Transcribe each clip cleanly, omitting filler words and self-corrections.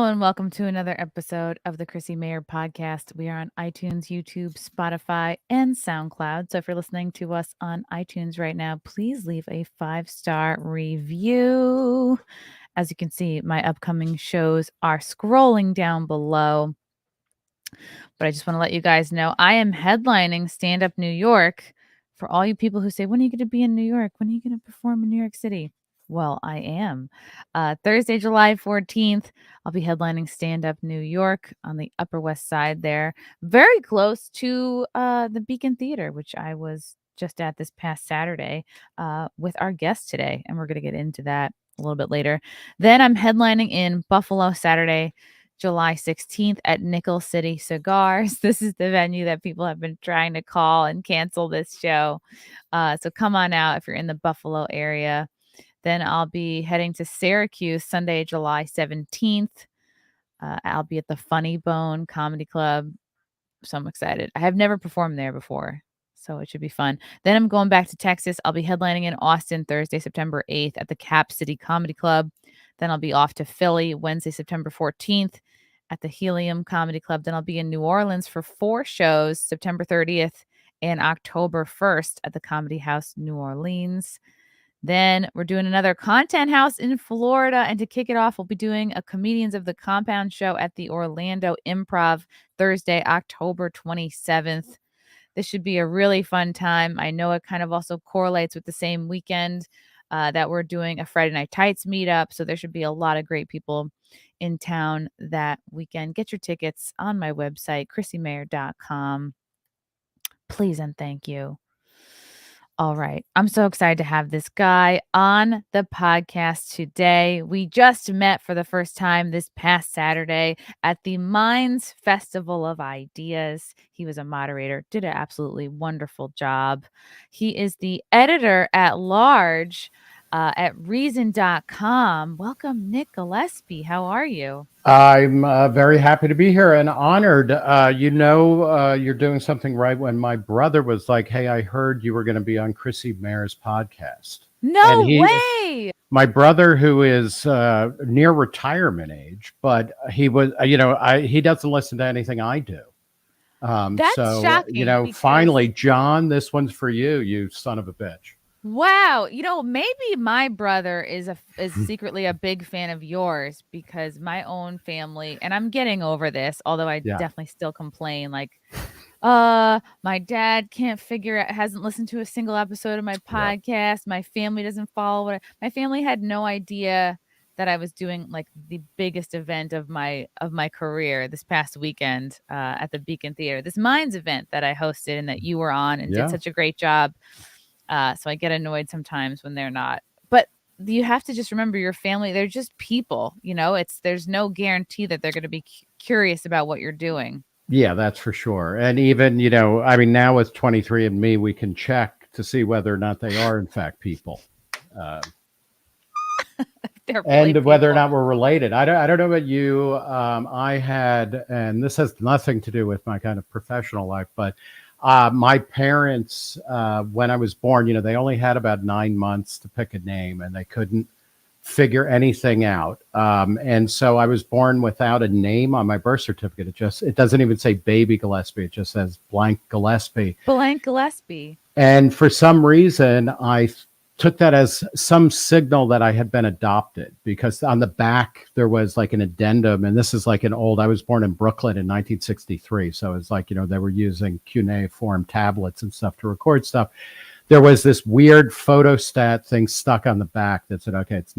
and welcome to another episode of the Chrissie Mayr podcast. We are on iTunes, YouTube, Spotify, and SoundCloud. So if you're listening to us on iTunes right now, please leave a 5-star review. As you can see, my upcoming shows are scrolling down below. But I just want to let you guys know I am headlining Stand Up New York. For all you people who say, when are you going to be in New York? When are you going to perform in New York City? Well, I am. Thursday, July 14th, I'll be headlining Stand Up New York on the Upper West Side there, very close to the Beacon Theater, which I was just at this past Saturday with our guest today. And we're going to get into that a little bit later. Then I'm headlining in Buffalo Saturday, July 16th at Nickel City Cigars. This is the venue that people have been trying to call and cancel this show. So come on out if you're in the Buffalo area. Then I'll be heading to Syracuse Sunday, July 17th. I'll be at the Funny Bone Comedy Club. So I'm excited. I have never performed there before, so it should be fun. Then I'm going back to Texas. I'll be headlining in Austin Thursday, September 8th at the Cap City Comedy Club. Then I'll be off to Philly Wednesday, September 14th at the Helium Comedy Club. Then I'll be in New Orleans for 4 shows, September 30th and October 1st at the Comedy House New Orleans. Then we're doing another content house in Florida. And to kick it off, we'll be doing a Comedians of the Compound show at the Orlando Improv Thursday, October 27th. This should be a really fun time. I know it kind of also correlates with the same weekend that we're doing a Friday Night Tights meetup. So there should be a lot of great people in town that weekend. Get your tickets on my website, chrissiemayr.com. Please and thank you. All right. I'm so excited to have this guy on the podcast today. We just met for the first time this past Saturday at the Minds Festival of Ideas. He was a moderator, did an absolutely wonderful job. He is the editor at large at reason.com. Welcome, Nick Gillespie. How are you? I'm very happy to be here and honored. You're doing something right when my brother was like, hey, I heard you were going to be on Chrissie Mayr's podcast. No way. My brother, who is near retirement age, but he was, he doesn't listen to anything I do. That's shocking. Finally, John, this one's for you, you son of a bitch. Wow. Maybe my brother is secretly a big fan of yours because my own family, and I'm getting over this, although I definitely still complain, like, my dad can't hasn't listened to a single episode of my podcast. Yeah. My family doesn't follow my family had no idea that I was doing like the biggest event of my career this past weekend at the Beacon Theater, this Minds event that I hosted and that you were on and did such a great job. So I get annoyed sometimes when they're not. But you have to just remember your family. They're just people, there's no guarantee that they're going to be curious about what you're doing. Yeah, that's for sure. And even, now with 23andMe, we can check to see whether or not they are, in fact, people. And whether or not we're related. I don't know about you. I had, and this has nothing to do with my kind of professional life, but my parents, when I was born, they only had about 9 months to pick a name and they couldn't figure anything out. And so I was born without a name on my birth certificate. It doesn't even say baby Gillespie. It just says blank Gillespie. Blank Gillespie. And for some reason, I took that as some signal that I had been adopted, because on the back there was like an addendum, and this is like I was born in Brooklyn in 1963. So it's like, they were using cuneiform tablets and stuff to record stuff. There was this weird photostat thing stuck on the back that said, okay, it's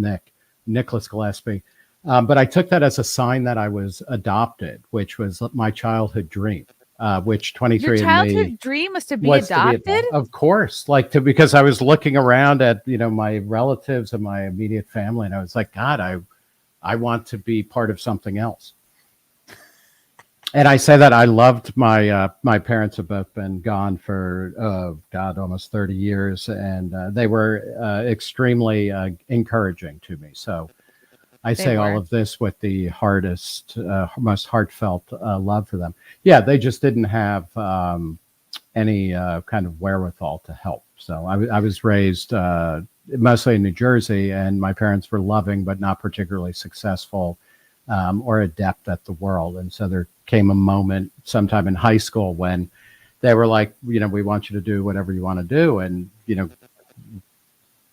Nicholas Gillespie. But I took that as a sign that I was adopted, which was my childhood dream. Which 23andMe. Your childhood dream was to be adopted? Of course, because I was looking around at, my relatives and my immediate family, and I was like, God, I want to be part of something else. And I say that I loved my parents have both been gone for, almost 30 years, and they were extremely encouraging to me. So I say all of this with the most heartfelt love for them. Yeah, they just didn't have any kind of wherewithal to help. So I was raised mostly in New Jersey, and my parents were loving but not particularly successful or adept at the world. And so there came a moment sometime in high school when they were like, we want you to do whatever you want to do. And,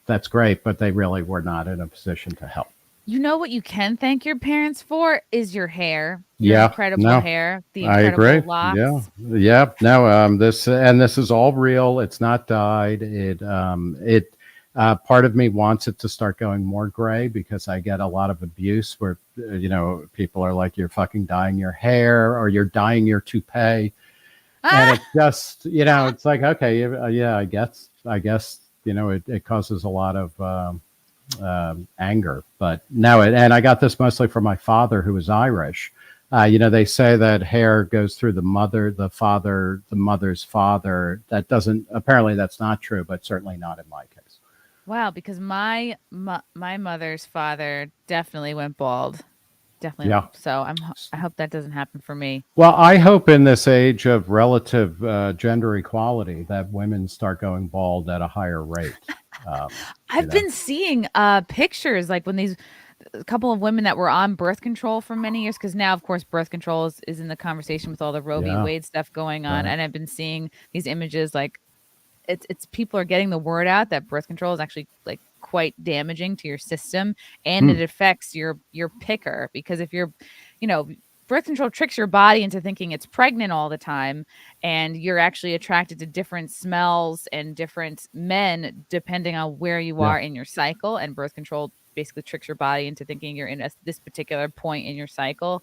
that's great, but they really were not in a position to help. You know what you can thank your parents for is your hair, your Yeah, incredible no, hair, the I agree. incredible Yeah, locks. yeah. No, this is all real. It's not dyed. Part of me wants it to start going more gray because I get a lot of abuse where people are like, "You're fucking dyeing your hair," or "You're dyeing your toupee," and it's just it's like, okay, yeah, I guess it causes a lot of anger, but no, and I got this mostly from my father, who was Irish. They say that hair goes through the mother, the father, the mother's father. That doesn't, apparently that's not true, but certainly not in my case. Wow, because my mother's father definitely went bald. Definitely. Yeah. So I hope that doesn't happen for me. Well, I hope in this age of relative gender equality that women start going bald at a higher rate. I've been seeing pictures like when a couple of women that were on birth control for many years, because now of course birth control is in the conversation with all the Roe v. Wade stuff going on. Right. And I've been seeing these images like it's people are getting the word out that birth control is actually like quite damaging to your system, and it affects your picker, because if you're birth control tricks your body into thinking it's pregnant all the time, and you're actually attracted to different smells and different men depending on where you are in your cycle, and birth control basically tricks your body into thinking you're in this particular point in your cycle.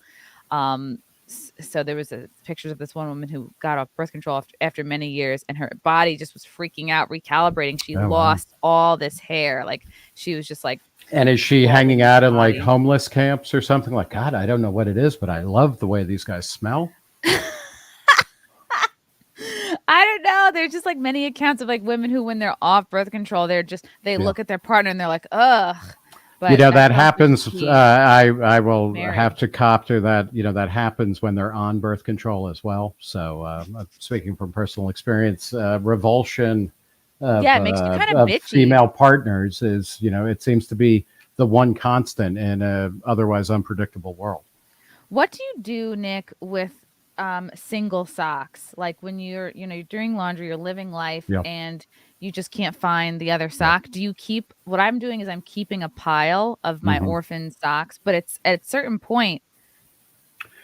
So there was pictures of this one woman who got off birth control after many years, and her body just was freaking out, recalibrating. She lost all this hair. Like she was just like. And is she hanging out in like homeless camps or something? Like, God, I don't know what it is, but I love the way these guys smell. I don't know. There's just like many accounts of like women who, when they're off birth control, they look at their partner and they're like, ugh. But that happens. I will have to cop to that. That happens when they're on birth control as well. So speaking from personal experience, revulsion of, it makes you kind of bitchy. Female partners is, it seems to be the one constant in a otherwise unpredictable world. What do you do, Nick, with single socks? Like when you're doing laundry, you're living life, and you just can't find the other sock. Do you keep? What I'm doing is I'm keeping a pile of my orphan socks, but it's at a certain point,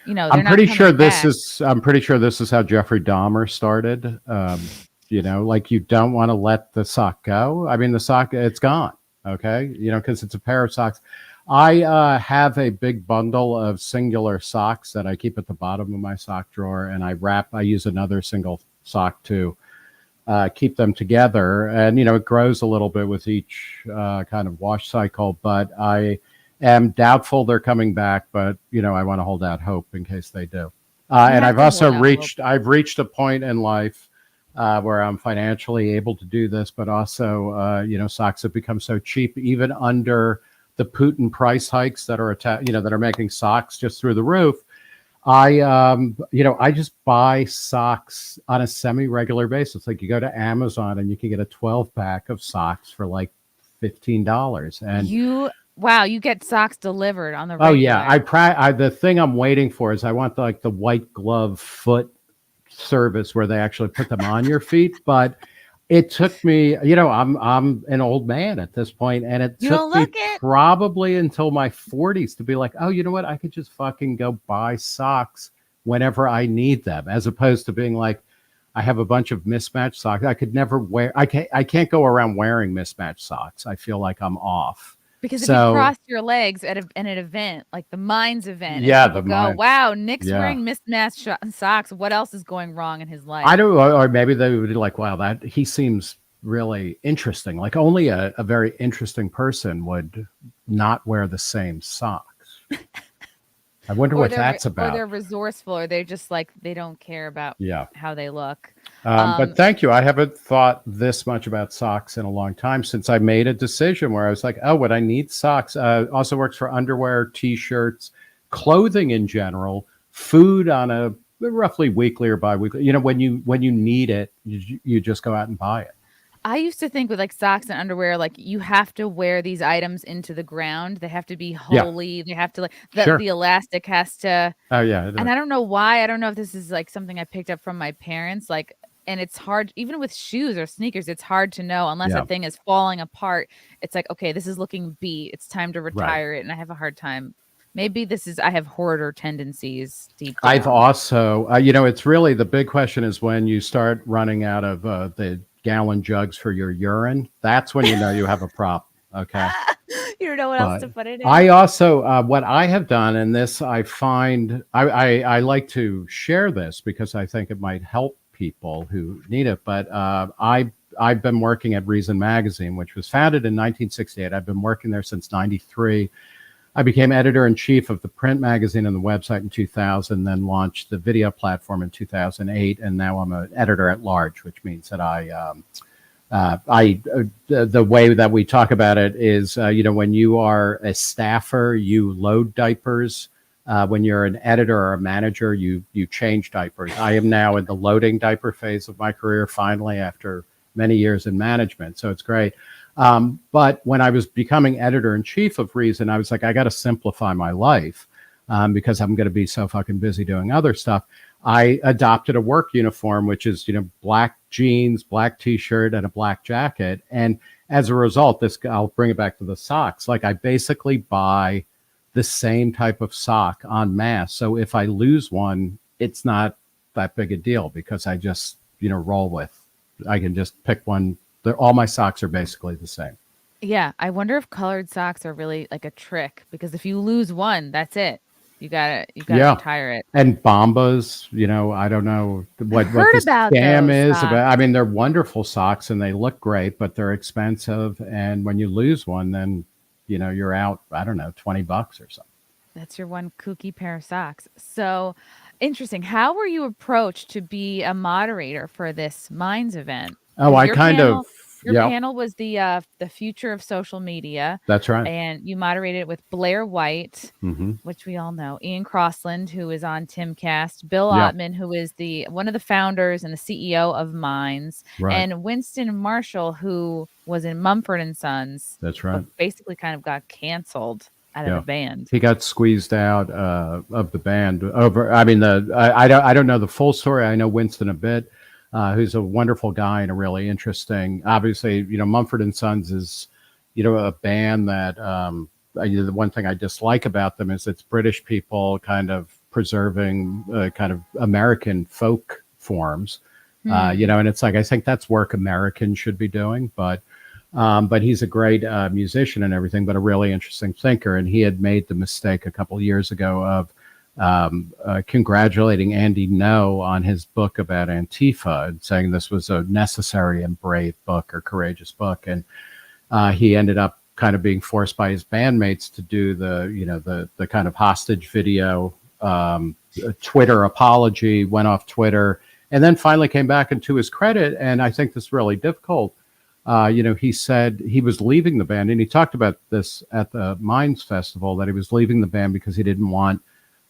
I'm pretty sure this is how Jeffrey Dahmer started. Like you don't want to let the sock go. I mean, the sock, it's gone. Okay. Because it's a pair of socks. I have a big bundle of singular socks that I keep at the bottom of my sock drawer, and I use another single sock to keep them together. And, it grows a little bit with each kind of wash cycle, but I am doubtful they're coming back, but, I want to hold out hope in case they do. And I've also reached a point in life where I'm financially able to do this, but also, socks have become so cheap, even under the Putin price hikes that are that are making socks just through the roof. I just buy socks on a semi-regular basis. Like you go to Amazon and you can get a 12-pack of socks for like $15. And you get socks delivered on the regular. Oh yeah, the thing I'm waiting for is I want the white glove foot service where they actually put them on your feet, but it took me, I'm an old man at this point, and it took me probably until my 40s to be like, oh, you know what? I could just fucking go buy socks whenever I need them, as opposed to being like, I have a bunch of mismatched socks. I could never wear. I can't go around wearing mismatched socks. I feel like I'm off. Because if you cross your legs at an event, like the Mines event, wow, Nick's wearing mismatched socks. What else is going wrong in his life? I don't know, or maybe they would be like, wow, that he seems really interesting. Like only a very interesting person would not wear the same socks. I wonder what that's about. Or they're resourceful, or they're just like, they don't care about how they look. But thank you. I haven't thought this much about socks in a long time, since I made a decision where I was like, oh, would I need socks? Also works for underwear, T-shirts, clothing in general, food on a roughly weekly or bi-weekly. When you need it, you just go out and buy it. I used to think with like socks and underwear, like you have to wear these items into the ground. They have to be Yeah, holy. They have to like sure. the elastic has to, Oh yeah, and I don't know why. I don't know if this is like something I picked up from my parents. Like, and it's hard, even with shoes or sneakers, it's hard to know unless a yeah, thing is falling apart. It's like, okay, this is looking beat. It's time to right. retire it. And I have a hard time. Maybe I have hoarder tendencies deep I've down. also, it's really the big question is when you start running out of the gallon jugs for your urine. That's when you know you have a problem. Okay. You don't know what else But to put it in. I also, what I have done, and this I find, I like to share this because I think it might help people who need it. But I've been working at Reason Magazine, which was founded in 1968. I've been working there since '93. I became editor in chief of the print magazine and the website in 2000, then launched the video platform in 2008, and now I'm an editor at large, which means that the way that we talk about it is, when you are a staffer, you load diapers. When you're an editor or a manager, you change diapers. I am now in the loading diaper phase of my career, finally, after many years in management. So it's great. But when I was becoming editor in chief of Reason, I was like, I got to simplify my life because I'm going to be so fucking busy doing other stuff. I adopted a work uniform, which is, black jeans, black t-shirt, and a black jacket. And as a result, I'll bring it back to the socks. Like I basically buy the same type of sock en masse. So if I lose one, it's not that big a deal because I just, roll with. I can just pick one. All my socks are basically the same. Yeah, I wonder if colored socks are really like a trick because if you lose one, that's it. You gotta Yeah. retire it. And Bombas, I don't know I what heard the about scam those is socks. about. I mean, they're wonderful socks and they look great, but they're expensive. And when you lose one, then, you're out, I don't know, $20 or something. That's your one kooky pair of socks. So interesting. How were you approached to be a moderator for this Minds event? Oh, Because I kind of, your yeah, panel was the future of social media, that's right. and you moderated it with Blair White, Hmm. which we all know, Ian Crossland, who is on Timcast, Bill Yeah, Ottman, who is the one of the founders and the CEO of Minds, right. and Winston Marshall, who was in Mumford and Sons, That's but right. basically kind of got canceled out of the Yeah. band. He got squeezed out of the band over. I mean, I don't know the full story. I know Winston a bit, who's a wonderful guy and a really interesting. Obviously, Mumford and Sons is, a band that the one thing I dislike about them is it's British people kind of preserving kind of American folk forms. Hmm. And it's like I think that's work Americans should be doing, but he's a great musician and everything, but a really interesting thinker. And he had made the mistake a couple of years ago of congratulating Andy No on his book about Antifa and saying this was a necessary and brave book or courageous book. And he ended up kind of being forced by his bandmates to do the kind of hostage video, Twitter apology, went off Twitter, and then finally came back. And to his credit, and I think this is really difficult, he said he was leaving the band, and he talked about this at the Minds Festival, that he was leaving the band because he didn't want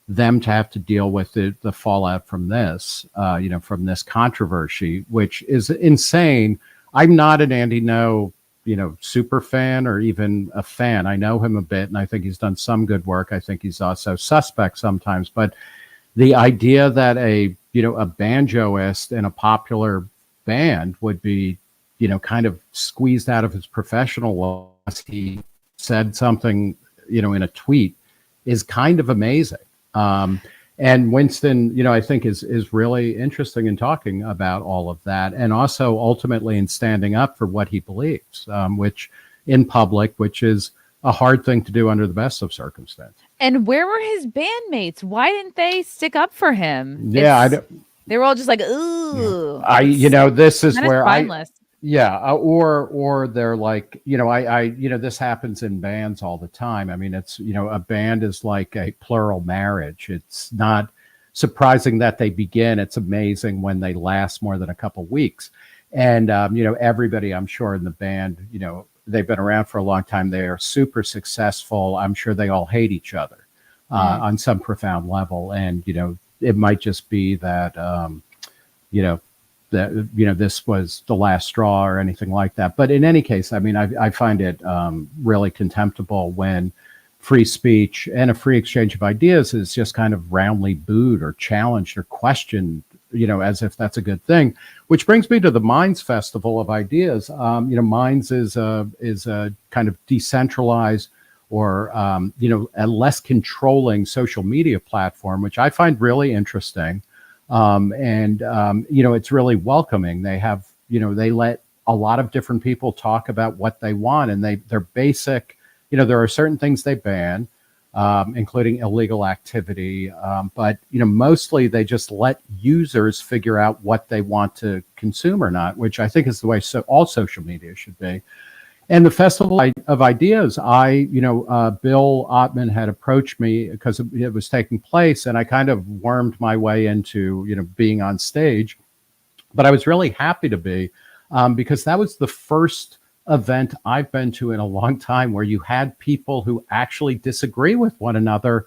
them to have to deal with the fallout from this, from this controversy, which is insane. I'm not an Andy No, super fan or even a fan. I know him a bit, and I think he's done some good work. I think he's also suspect sometimes, but the idea that a banjoist in a popular band would be, kind of squeezed out of his professional life. He said something, in a tweet is kind of amazing. And Winston, I think is really interesting in talking about all of that, and also ultimately in standing up for what he believes, which in public, which is a hard thing to do under the best of circumstances. And where were his bandmates? Why didn't they stick up for him? Yeah, They were all just like, ooh, this is kind of where spineless. yeah, or they're like, this happens in bands all the time. I mean, it's, a band is like a plural marriage. It's not surprising that they begin. It's amazing when they last more than a couple weeks. And, everybody, I'm sure in the band, they've been around for a long time. They are super successful. I'm sure they all hate each other on some profound level. And, it might just be that, that, this was the last straw or anything like that. But in any case, I mean, I find it really contemptible when free speech and a free exchange of ideas is just kind of roundly booed or challenged or questioned, as if that's a good thing. Which brings me to the Minds Festival of Ideas. Minds is a kind of decentralized or a less controlling social media platform, which I find really interesting. It's really welcoming. They have, they let a lot of different people talk about what they want, and they're basic. There are certain things they ban, including illegal activity. But mostly they just let users figure out what they want to consume or not, which I think is the way all social media should be. And the Festival of Ideas, Bill Ottman had approached me because it was taking place, and I kind of wormed my way into, being on stage. But I was really happy to be, because that was the first event I've been to in a long time where you had people who actually disagree with one another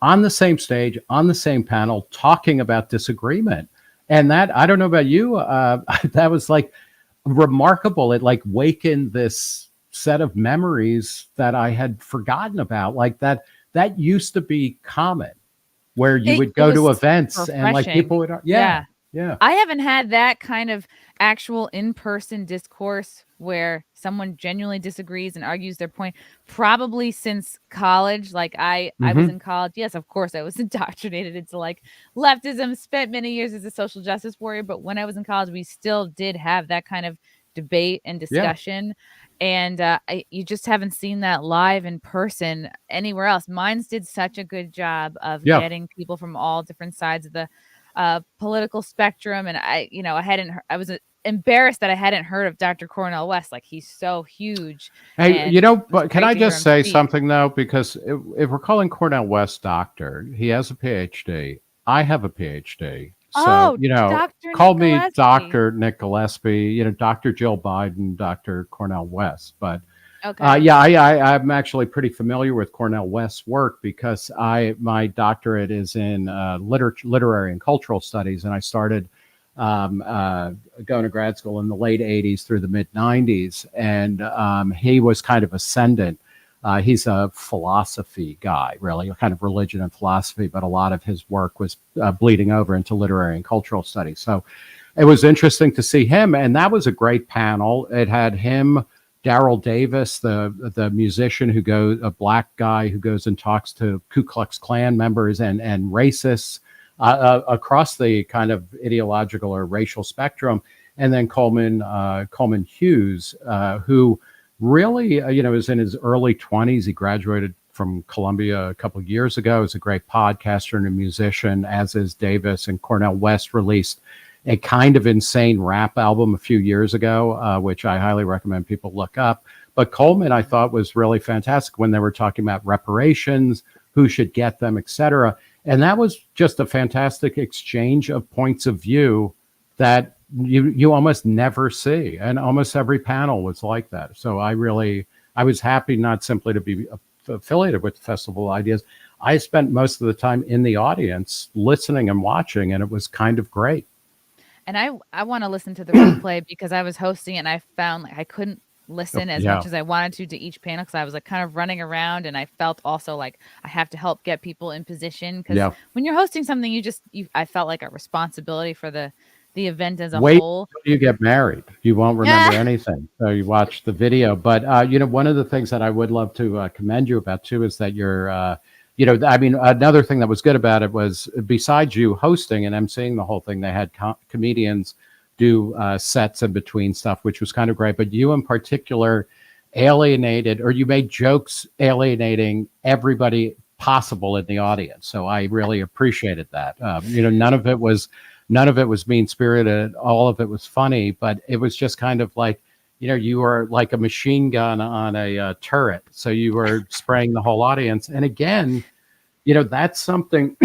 on the same stage, on the same panel, talking about disagreement. And that, I don't know about you, that was like remarkable. It like wakened this set of memories that I had forgotten about. Like that used to be common, where you would go to events refreshing. And like people would, yeah. I haven't had that kind of actual in-person discourse where someone genuinely disagrees and argues their point probably since college. Like I was in college. Yes, of course, I was indoctrinated into like leftism, spent many years as a social justice warrior. But when I was in college, we still did have that kind of debate and discussion. And you just haven't seen that live in person anywhere else. Minds did such a good job of getting people from all different sides of the political spectrum. And I was embarrassed that I hadn't heard of Dr. Cornel West. Like, he's so huge. Hey, but can I just say something though? Because if we're calling Cornel West doctor, he has a PhD. I have a PhD. So, call me Dr. Nick Gillespie, Dr. Jill Biden, Dr. Cornel West. But I'm actually pretty familiar with Cornel West's work because my doctorate is in literary and cultural studies, and I started going to grad school in the late 80s through the mid 90s. And he was kind of ascendant. He's a philosophy guy, really, kind of religion and philosophy, but a lot of his work was bleeding over into literary and cultural studies. So it was interesting to see him, and that was a great panel. It had him, Daryl Davis, the musician a black guy who goes and talks to Ku Klux Klan members and racists across the kind of ideological or racial spectrum, and then Coleman Hughes, who really, is in his early 20s. He graduated from Columbia a couple of years ago. He's a great podcaster and a musician, as is Davis. And Cornel West released a kind of insane rap album a few years ago, which I highly recommend people look up. But Coleman, I thought, was really fantastic when they were talking about reparations, who should get them, et cetera. And that was just a fantastic exchange of points of view that you almost never see. And almost every panel was like that. So I was happy not simply to be affiliated with the Festival of Ideas. I spent most of the time in the audience listening and watching, and it was kind of great. And I want to listen to the replay because I was hosting it and I found like I couldn't listen as much as I wanted to each panel because I was like kind of running around, and I felt also like I have to help get people in position because when you're hosting something, I felt like a responsibility for the event as a whole. You get married, you won't remember anything. So you watch the video. But one of the things that I would love to commend you about too is that you're another thing that was good about it was, besides you hosting and emceeing the whole thing, they had comedians do sets in between stuff, which was kind of great. But you in particular you made jokes alienating everybody possible in the audience. So I really appreciated that. None of it was mean-spirited. All of it was funny, but it was just kind of like, you were like a machine gun on a turret. So you were spraying the whole audience. And again, that's something,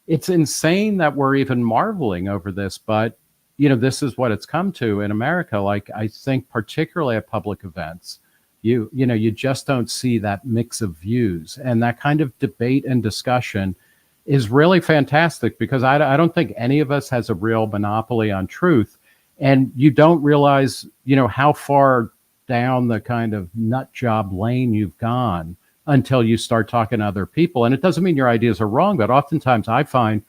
it's insane that we're even marveling over this, but, this is what it's come to in America. Like, I think particularly at public events, you just don't see that mix of views, and that kind of debate and discussion is really fantastic because I don't think any of us has a real monopoly on truth. And you don't realize, how far down the kind of nut job lane you've gone until you start talking to other people. And it doesn't mean your ideas are wrong, but oftentimes I find,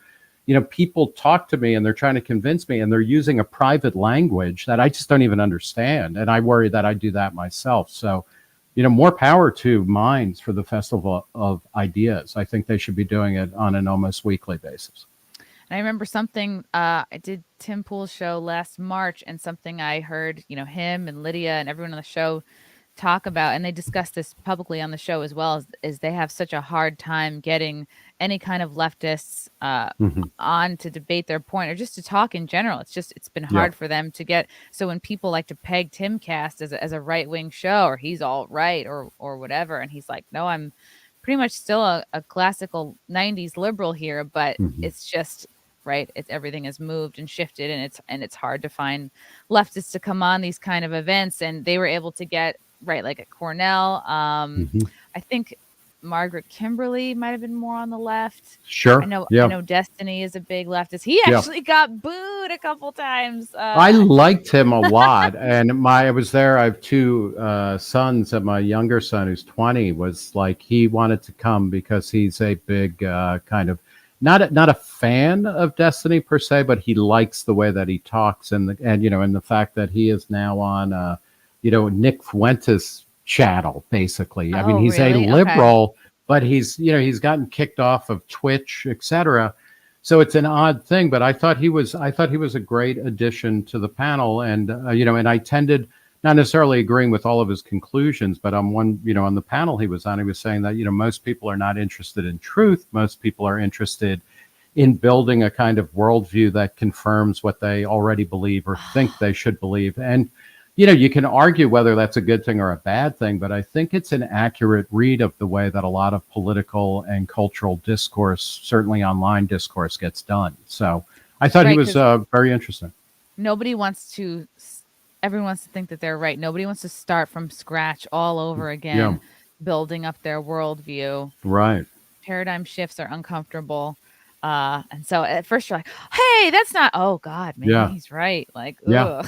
people talk to me and they're trying to convince me and they're using a private language that I just don't even understand. And I worry that I do that myself. So, more power to minds for the Festival of Ideas. I think they should be doing it on an almost weekly basis. And I remember something, I did Tim Pool's show last March, and something I heard, him and Lydia and everyone on the show talk about, and they discussed this publicly on the show as well, is they have such a hard time getting any kind of leftists on to debate their point or just to talk in general. It's been hard for them to get. So when people like to peg Timcast as a right-wing show, or he's all right or whatever, and he's like, no, I'm pretty much still a classical 90s liberal here, but it's just right. Everything has moved and shifted, and it's hard to find leftists to come on these kind of events. And they were able to get right, like at Cornell. I think Margaret Kimberly might have been more on the left. Sure. I know Destiny is a big leftist. He actually got booed a couple times. I liked him a lot. And I was there. I have two sons, and my younger son, who's 20, was like, he wanted to come because he's a big kind of, not a fan of Destiny per se, but he likes the way that he talks and the fact that he is now on Nick Fuentes' channel, basically. I mean, he's really? a liberal, but he's gotten kicked off of Twitch, etc. So it's an odd thing, but I thought he was a great addition to the panel, and and I tended not necessarily agreeing with all of his conclusions, but on on the panel he was on, he was saying that most people are not interested in truth. Most people are interested in building a kind of worldview that confirms what they already believe or think they should believe. And you can argue whether that's a good thing or a bad thing, but I think it's an accurate read of the way that a lot of political and cultural discourse, certainly online discourse, gets done. So I thought he was very interesting. Everyone wants to think that they're right. Nobody wants to start from scratch all over again, building up their worldview. Right. Paradigm shifts are uncomfortable. And so at first you're like, hey, that's not, oh God, maybe he's right. Like, ugh.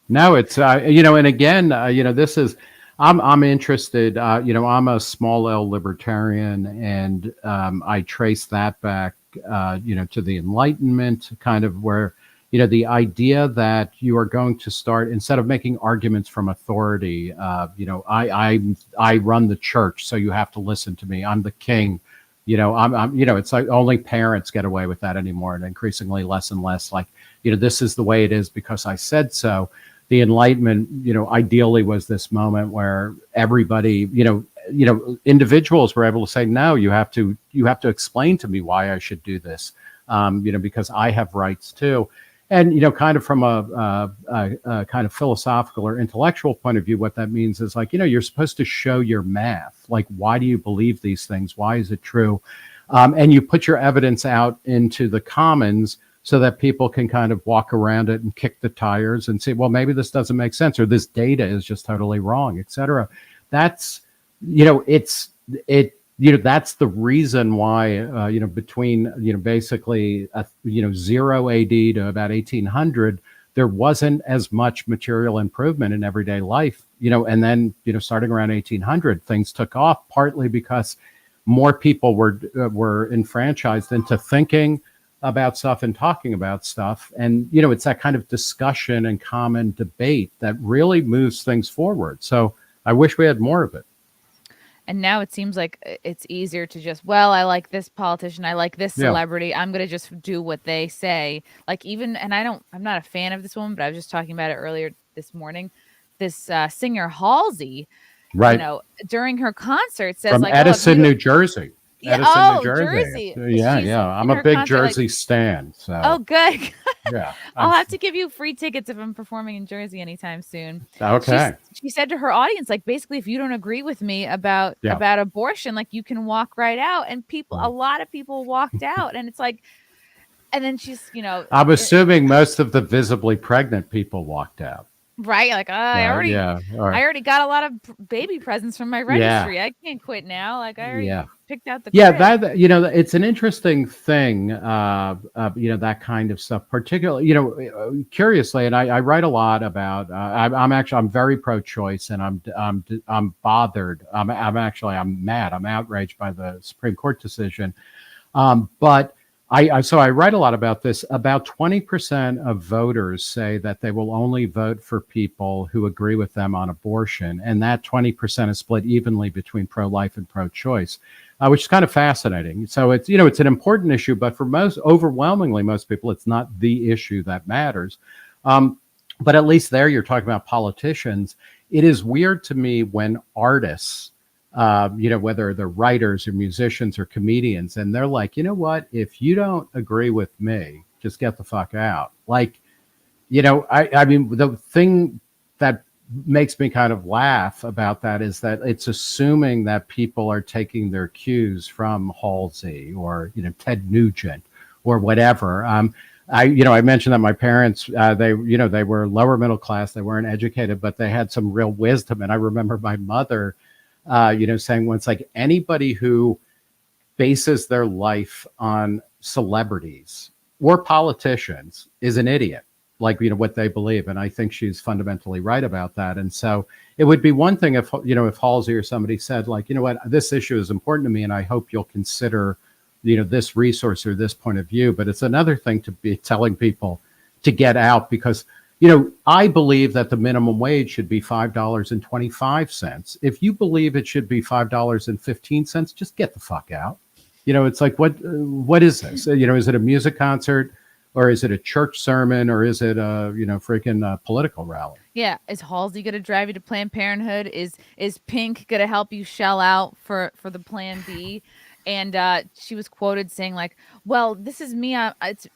No, it's, and again, this is, I'm interested, I'm a small L libertarian, and I trace that back, to the Enlightenment, kind of where, the idea that you are going to start, instead of making arguments from authority, I run the church, so you have to listen to me. I'm the king. I'm it's like only parents get away with that anymore, and increasingly less and less like, this is the way it is because I said so. The Enlightenment, ideally was this moment where everybody, individuals were able to say, no, you have to explain to me why I should do this, because I have rights too. And, kind of from a kind of philosophical or intellectual point of view, what that means is like, you're supposed to show your math. Like, why do you believe these things? Why is it true? And you put your evidence out into the commons so that people can kind of walk around it and kick the tires and say, well, maybe this doesn't make sense, or this data is just totally wrong, et cetera. That's, that's the reason why, between, basically, 0 AD to about 1800, there wasn't as much material improvement in everyday life, and then, starting around 1800, things took off, partly because more people were enfranchised into thinking about stuff and talking about stuff. And, it's that kind of discussion and common debate that really moves things forward. So I wish we had more of it. And now it seems like it's easier to just, I like this politician, I like this celebrity, I'm going to just do what they say. Like even, and I'm not a fan of this woman, but I was just talking about it earlier this morning. This singer Halsey, right, during her concert says from like Edison, New Jersey. Edison, New Jersey. Yeah. I'm a big Jersey stan. So. Oh, good. Yeah. I'll have to give you free tickets if I'm performing in Jersey anytime soon. Okay. She said to her audience, like, basically, if you don't agree with me about abortion, like, you can walk right out. And a lot of people walked out, and it's like, and then she's, I'm assuming most of the visibly pregnant people walked out. Right, like I already got a lot of baby presents from my registry. I can't quit now. Like I already picked out the Yeah, crib. it's an interesting thing, that kind of stuff, particularly, curiously, and I write a lot about, I'm very pro-choice, and I'm bothered. I'm mad. I'm outraged by the Supreme Court decision. But so I write a lot about this. About 20% of voters say that they will only vote for people who agree with them on abortion, and that 20% is split evenly between pro-life and pro-choice, which is kind of fascinating. So it's an important issue, but for overwhelmingly most people, it's not the issue that matters. But at least there, you're talking about politicians. It is weird to me when artists, whether they're writers or musicians or comedians, and they're like, you know what, if you don't agree with me, just get the fuck out. Like, I mean, the thing that makes me kind of laugh about that is that it's assuming that people are taking their cues from Halsey or, Ted Nugent or whatever. I mentioned that my parents, they were lower middle class, they weren't educated, but they had some real wisdom. And I remember my mother, saying once, like, anybody who bases their life on celebrities or politicians is an idiot, like, what they believe. And I think she's fundamentally right about that. And so it would be one thing if, if Halsey or somebody said, like, you know what, this issue is important to me, and I hope you'll consider, this resource or this point of view. But it's another thing to be telling people to get out, because I believe that the minimum wage should be $5.25. If you believe it should be $5.15, just get the fuck out. It's like, what is this? Is it a music concert, or is it a church sermon, or is it a, freaking political rally? Yeah. Is Halsey going to drive you to Planned Parenthood? Is Pink going to help you shell out for the Plan B? And she was quoted saying, like, well, this is me.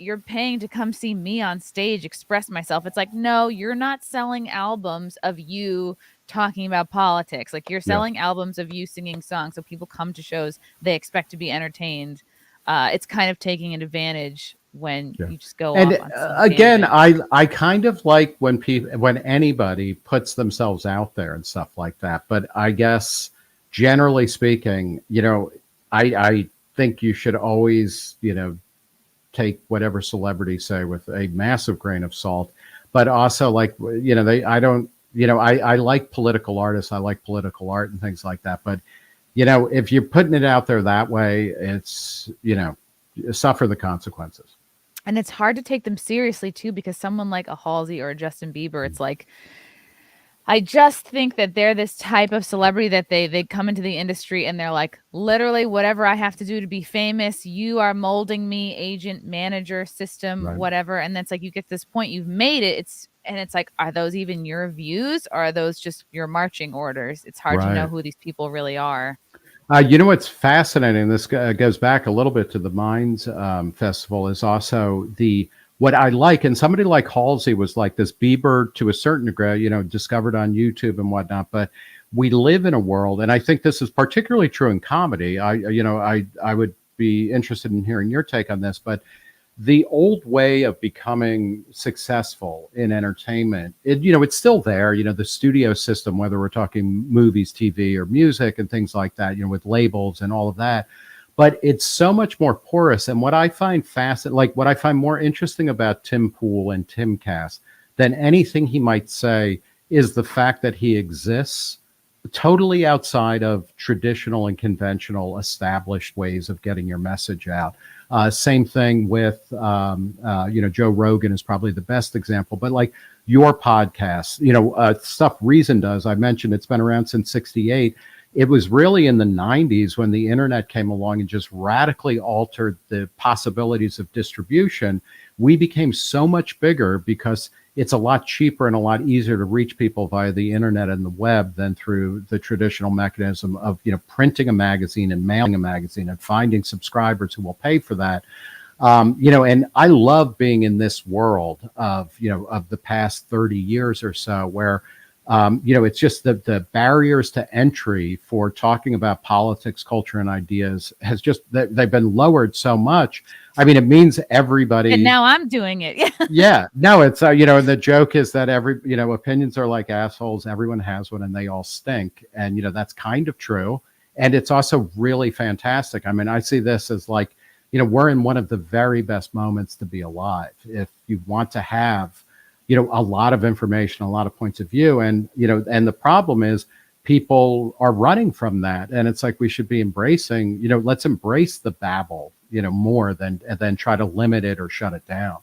You're paying to come see me on stage express myself. It's like, no, you're not selling albums of you talking about politics. Like, you're selling albums of you singing songs. So people come to shows, they expect to be entertained. It's kind of taking an advantage when you just go and off on some again, tangent. I kind of like when anybody puts themselves out there and stuff like that. But I guess generally speaking, I think you should always, take whatever celebrities say with a massive grain of salt. But also, like, I like political artists. I like political art and things like that. But, if you're putting it out there that way, it's, suffer the consequences. And it's hard to take them seriously, too, because someone like a Halsey or a Justin Bieber, it's like, I just think that they're this type of celebrity that they come into the industry and they're like, literally, whatever I have to do to be famous, you are molding me, agent, manager, system, Right. whatever. And that's like, you get to this point, you've made it. It's like, are those even your views, or are those just your marching orders? It's hard to know Right. who these people really are. What's fascinating, this goes back a little bit to the Minds Festival, is also what I like, and somebody like Halsey was like this, Bieber to a certain degree, discovered on YouTube and whatnot. But we live in a world, and I think this is particularly true in comedy. I would be interested in hearing your take on this, but the old way of becoming successful in entertainment, it's still there. The studio system, whether we're talking movies, TV, or music and things like that, with labels and all of that. But it's so much more porous. And what I find fascinating, like what I find more interesting about Tim Pool and Timcast than anything he might say, is the fact that he exists totally outside of traditional and conventional established ways of getting your message out. Same thing with, Joe Rogan is probably the best example, but like your podcast, stuff Reason does, I mentioned it's been around since 1968. It was really in the 90s when the internet came along and just radically altered the possibilities of distribution. We became so much bigger because it's a lot cheaper and a lot easier to reach people via the internet and the web than through the traditional mechanism of, printing a magazine and mailing a magazine and finding subscribers who will pay for that. And I love being in this world of the past 30 years or so, where it's just the barriers to entry for talking about politics, culture, and ideas they've been lowered so much. I mean, it means everybody. And now I'm doing it. Yeah. No, it's, and the joke is that opinions are like assholes. Everyone has one and they all stink. And, that's kind of true. And it's also really fantastic. I mean, I see this as like, we're in one of the very best moments to be alive. If you want to have, a lot of information, a lot of points of view. And, and the problem is people are running from that. And it's like we should be embracing, let's embrace the babble, more than try to limit it or shut it down.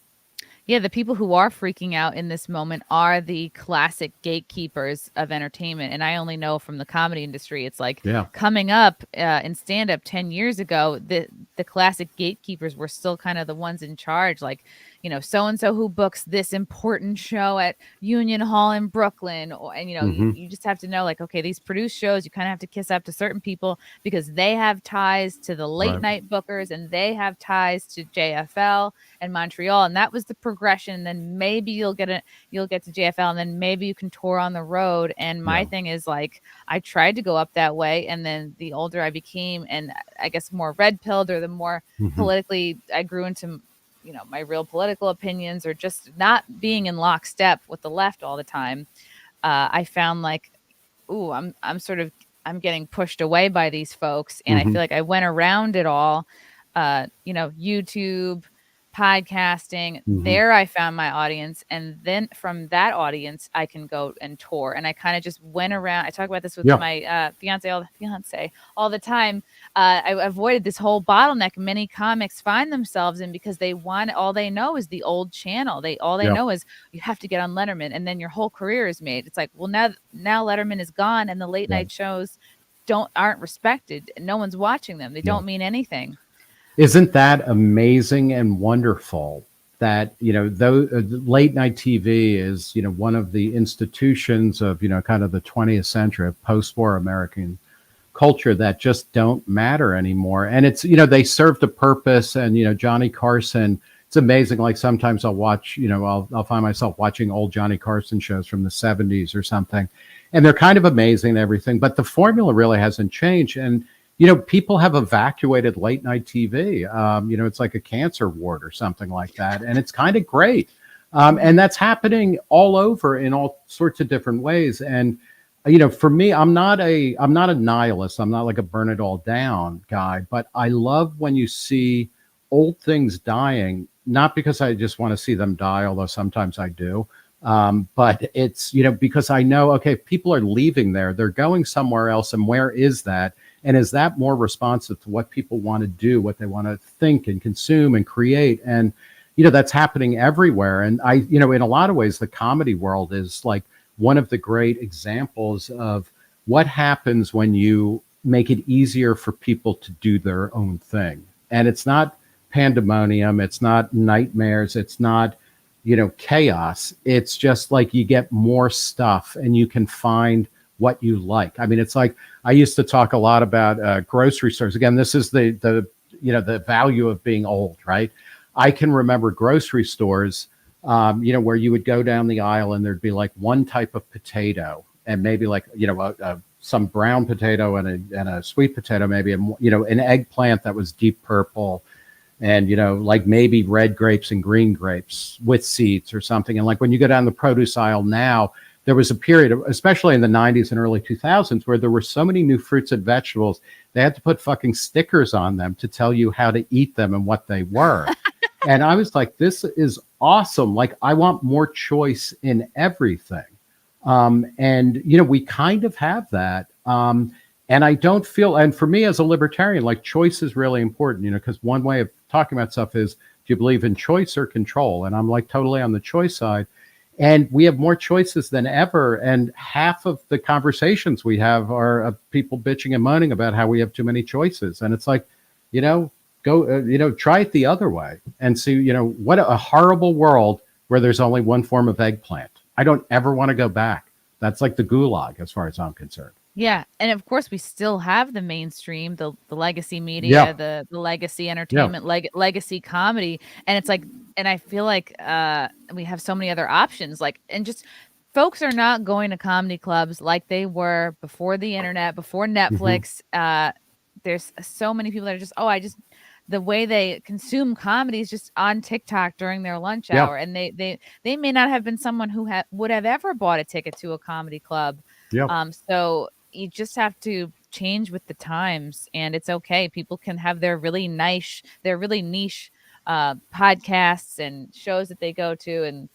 Yeah, the people who are freaking out in this moment are the classic gatekeepers of entertainment. And I only know from the comedy industry, it's like coming up in stand-up 10 years ago, the classic gatekeepers were still kind of the ones in charge. Like, so-and-so who books this important show at Union Hall in Brooklyn. And, you just have to know, like, okay, these produced shows, you kind of have to kiss up to certain people because they have ties to the late night bookers and they have ties to JFL and Montreal. And that was the progression. Then maybe you'll get to JFL and then maybe you can tour on the road. And my thing is, like, I tried to go up that way. And then the older I became, and I guess more red pilled, or the more politically I grew into, my real political opinions, or just not being in lockstep with the left all the time, I found like, I'm getting pushed away by these folks. And I feel like I went around it all, YouTube, podcasting. There I found my audience, and then from that audience I can go and tour. And I kind of just went around. I talk about this with my fiance all the time. I avoided this whole bottleneck many comics find themselves in, because all they know is the old channel. They know is you have to get on Letterman and then your whole career is made. It's like, well, now Letterman is gone and the late night shows aren't respected. No one's watching them. They don't mean anything. Isn't that amazing and wonderful that, late night TV is, one of the institutions of, kind of the 20th century of post-war American culture that just don't matter anymore. And it's, they served a purpose. And, Johnny Carson, it's amazing. Like sometimes I'll watch, I'll find myself watching old Johnny Carson shows from the 70s or something. And they're kind of amazing and everything, but the formula really hasn't changed. And people have evacuated late night TV. It's like a cancer ward or something like that. And it's kind of great. And that's happening all over in all sorts of different ways. And, for me, I'm not a nihilist. I'm not like a burn it all down guy, but I love when you see old things dying, not because I just want to see them die, although sometimes I do. But it's, because I know, okay, people are leaving there, they're going somewhere else. And where is that? And is that more responsive to what people want to do, what they want to think and consume and create? And, that's happening everywhere. And in a lot of ways, the comedy world is like one of the great examples of what happens when you make it easier for people to do their own thing. And it's not pandemonium. It's not nightmares. It's not, chaos. It's just like you get more stuff and you can find what you like. I mean, it's like I used to talk a lot about grocery stores. Again, this is the value of being old, right? I can remember grocery stores, where you would go down the aisle and there'd be like one type of potato and maybe like, some brown potato and a sweet potato, maybe, an eggplant that was deep purple, and, like maybe red grapes and green grapes with seeds or something. And like when you go down the produce aisle now, there was a period, especially in the 90s and early 2000s, where there were so many new fruits and vegetables, they had to put fucking stickers on them to tell you how to eat them and what they were. And I was like, this is awesome. Like, I want more choice in everything. And, we kind of have that. And I don't feel, and for me as a libertarian, like choice is really important, because one way of talking about stuff is, do you believe in choice or control? And I'm like totally on the choice side. And we have more choices than ever. And half of the conversations we have are of people bitching and moaning about how we have too many choices. And it's like, go, try it the other way and see, what a horrible world where there's only one form of eggplant. I don't ever want to go back. That's like the gulag as far as I'm concerned. Yeah. And of course, we still have the mainstream, the legacy media, the legacy entertainment, legacy comedy. And it's like, and I feel like we have so many other options. Like, and just folks are not going to comedy clubs like they were before the internet, before Netflix. There's so many people that are just, the way they consume comedy is just on TikTok during their lunch hour. And they may not have been someone who would have ever bought a ticket to a comedy club. So you just have to change with the times, and it's okay. People can have their really niche podcasts and shows that they go to, and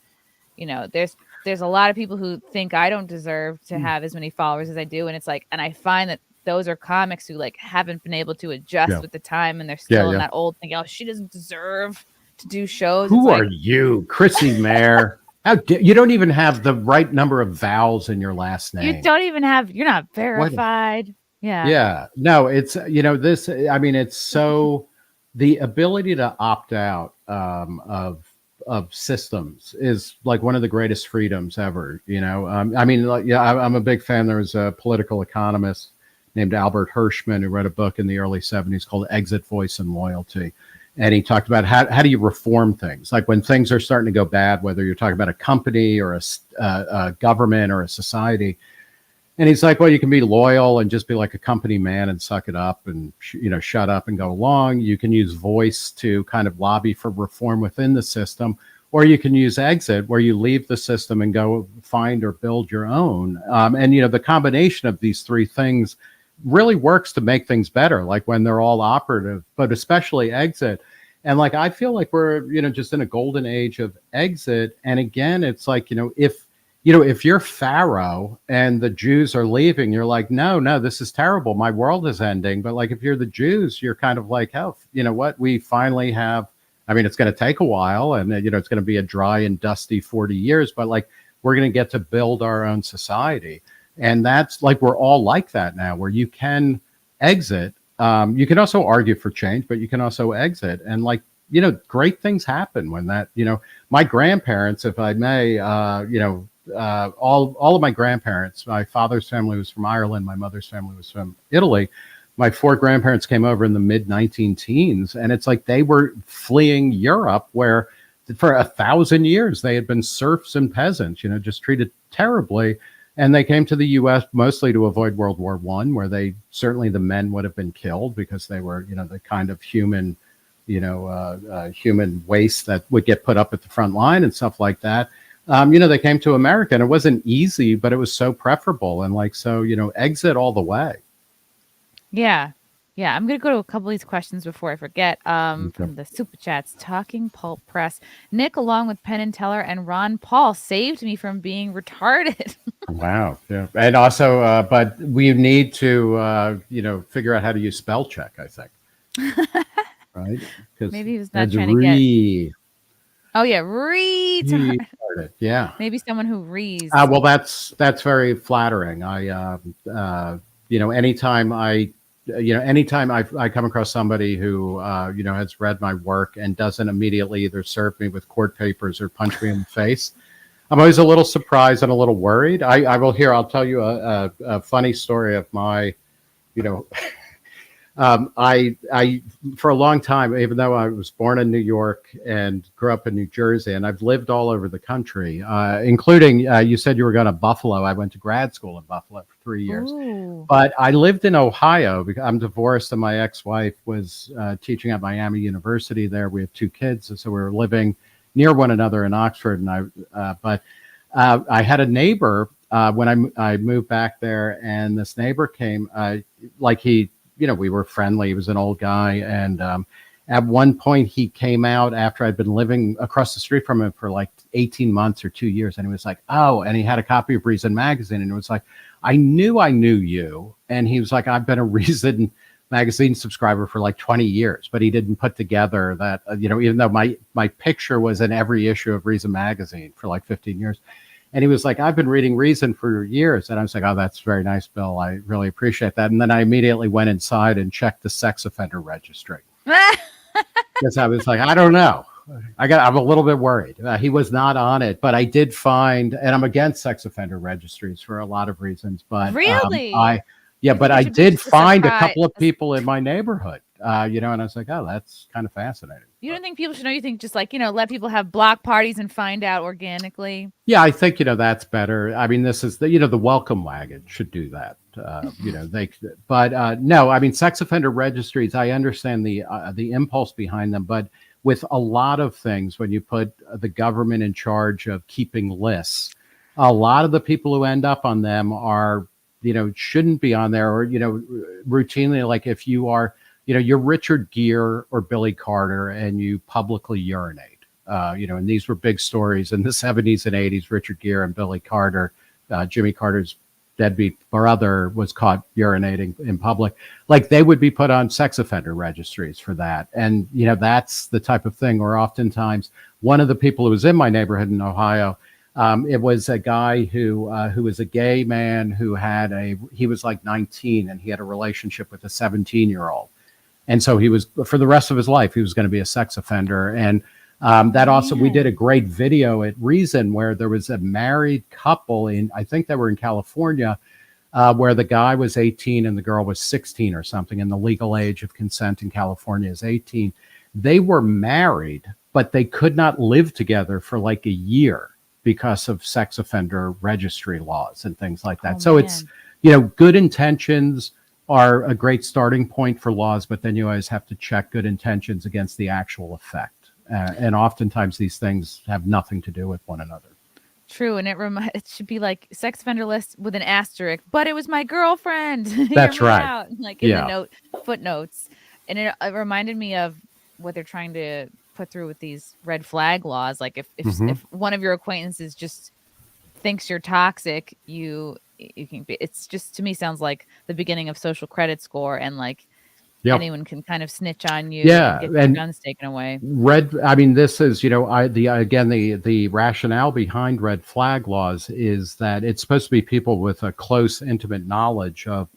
there's a lot of people who think I don't deserve to have as many followers as I do, and it's like, and I find that those are comics who like haven't been able to adjust with the time, and they're still in that old thing. Oh, she doesn't deserve to do shows. Who are you, Chrissie Mayr? You don't even have the right number of vowels in your last name. You don't even have. You're not verified. Yeah. No, it's this. I mean, it's so the ability to opt out of systems is like one of the greatest freedoms ever. I mean, I'm a big fan. There was a political economist named Albert Hirschman who wrote a book in the early 70s called Exit, Voice, and Loyalty. And he talked about how do you reform things? Like when things are starting to go bad, whether you're talking about a company or a government or a society. And he's like, well, you can be loyal and just be like a company man and suck it up and, shut up and go along. You can use voice to kind of lobby for reform within the system, or you can use exit where you leave the system and go find or build your own. And the combination of these three things really works to make things better, like when they're all operative, but especially exit. And like, I feel like we're, just in a golden age of exit. And again, it's like, if you're Pharaoh and the Jews are leaving, you're like, no, this is terrible. My world is ending. But like, if you're the Jews, you're kind of like, oh, you know what? We finally have, I mean, it's going to take a while and, it's going to be a dry and dusty 40 years, but like, we're going to get to build our own society. And that's like, we're all like that now, where you can exit. You can also argue for change, but you can also exit. And like, great things happen when that, my grandparents, if I may, all of my grandparents, my father's family was from Ireland. My mother's family was from Italy. My four grandparents came over in the mid 19 teens. And it's like they were fleeing Europe, where for 1,000 years they had been serfs and peasants, just treated terribly. And they came to the U.S. mostly to avoid World War I, where certainly the men would have been killed because they were, the kind of human, human waste that would get put up at the front line and stuff like that. They came to America, and it wasn't easy, but it was so preferable. And like, so, exit all the way. Yeah. Yeah, I'm going to go to a couple of these questions before I forget. From the Super Chats, Talking Pulp Press. Nick, along with Penn and Teller and Ron Paul, saved me from being retarded. Wow. Yeah. And also, but we need to, figure out how to use spell check, I think. Right? Maybe he was not trying to get... Oh, yeah. Retarded. Yeah. Maybe someone who reads. Well, that's very flattering. Anytime I come across somebody who, has read my work and doesn't immediately either serve me with court papers or punch me in the face, I'm always a little surprised and a little worried. I'll tell you a funny story of my, I for a long time, even though I was born in New York and grew up in New Jersey, and I've lived all over the country, including, you said you were going to Buffalo. I went to grad school in Buffalo for 3 years. Ooh. But I lived in Ohio because I'm divorced, and my ex-wife was teaching at Miami University there. We have 2 kids, so we were living near one another in Oxford. And I had a neighbor when I moved back there, and this neighbor came, we were friendly. He was an old guy. And at one point he came out after I'd been living across the street from him for like 18 months or 2 years. And he was like, oh, and he had a copy of Reason Magazine. And it was like, I knew you. And he was like, I've been a Reason Magazine subscriber for like 20 years, but he didn't put together that, even though my picture was in every issue of Reason Magazine for like 15 years. And he was like, I've been reading Reason for years. And I was like, oh, that's very nice, Bill. I really appreciate that. And then I immediately went inside and checked the sex offender registry. Because I was like, I don't know. I'm a little bit worried. He was not on it, but I did find, and I'm against sex offender registries for a lot of reasons. But really, I did find a couple of people in my neighborhood. And I was like, oh, that's kind of fascinating. You don't think people should know? You think just like, let people have block parties and find out organically? Yeah, I think, that's better. I mean, this is the welcome wagon should do that. No, I mean, sex offender registries, I understand the impulse behind them, but with a lot of things, when you put the government in charge of keeping lists, a lot of the people who end up on them are shouldn't be on there, or, routinely, like if you are, you're Richard Gere or Billy Carter and you publicly urinate, and these were big stories in the 70s and 80s. Richard Gere and Billy Carter, Jimmy Carter's deadbeat brother, was caught urinating in public. Like, they would be put on sex offender registries for that. And, that's the type of thing where oftentimes one of the people who was in my neighborhood in Ohio, it was a guy who was a gay man who he was like 19 and he had a relationship with a 17-year-old. And so he was, for the rest of his life, he was going to be a sex offender. And that also, we did a great video at Reason where there was a married couple I think they were in California, where the guy was 18 and the girl was 16 or something. And the legal age of consent in California is 18. They were married, but they could not live together for like a year because of sex offender registry laws and things like that. So it's, good intentions are a great starting point for laws, but then you always have to check good intentions against the actual effect. And oftentimes these things have nothing to do with one another. True. And it should be like sex offender list with an asterisk, but it was my girlfriend. That's right. Out. Like in the footnotes. And it reminded me of what they're trying to put through with these red flag laws. Like if one of your acquaintances just thinks you're toxic, you can be, it's just, to me, sounds like the beginning of social credit score, and like anyone can kind of snitch on you and get your guns taken away. This is, the rationale behind red flag laws is that it's supposed to be people with a close, intimate knowledge of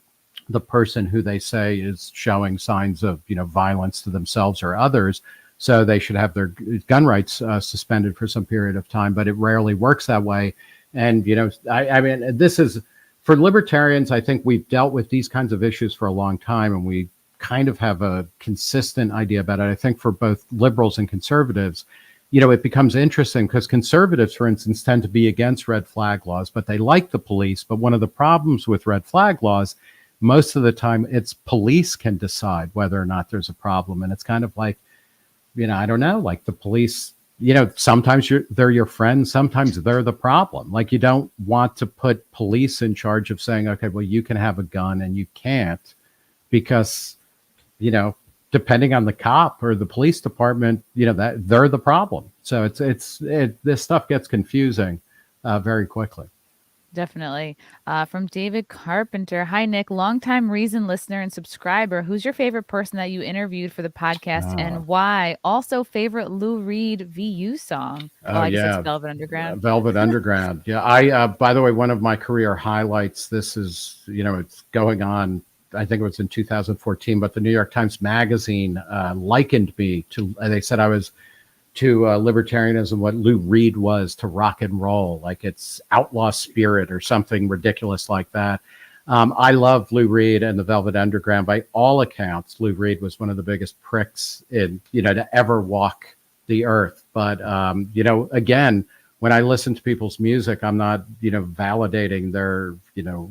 the person who they say is showing signs of, violence to themselves or others. So they should have their gun rights suspended for some period of time, but it rarely works that way. And, this is, for libertarians, I think we've dealt with these kinds of issues for a long time, and we kind of have a consistent idea about it. I think for both liberals and conservatives, it becomes interesting because conservatives, for instance, tend to be against red flag laws, but they like the police. But one of the problems with red flag laws, most of the time, it's police can decide whether or not there's a problem. And it's kind of like, I don't know, like the police, sometimes they're your friends, sometimes they're the problem. Like, you don't want to put police in charge of saying, okay, well, you can have a gun and you can't, because, depending on the cop or the police department, that they're the problem. So this stuff gets confusing very quickly. Definitely. From David Carpenter. Hi, Nick. Longtime Reason listener and subscriber. Who's your favorite person that you interviewed for the podcast and why? Also, favorite Lou Reed VU song. I guess it's Velvet Underground. Velvet Underground. Yeah. I, by the way, one of my career highlights, this is, it's going on, I think it was in 2014, but the New York Times Magazine likened me to, they said I was to libertarianism what Lou Reed was to rock and roll, like it's outlaw spirit or something ridiculous like that. I love Lou Reed and the Velvet Underground. By all accounts, Lou Reed was one of the biggest pricks in, to ever walk the earth. But, again, when I listen to people's music, I'm not, validating their,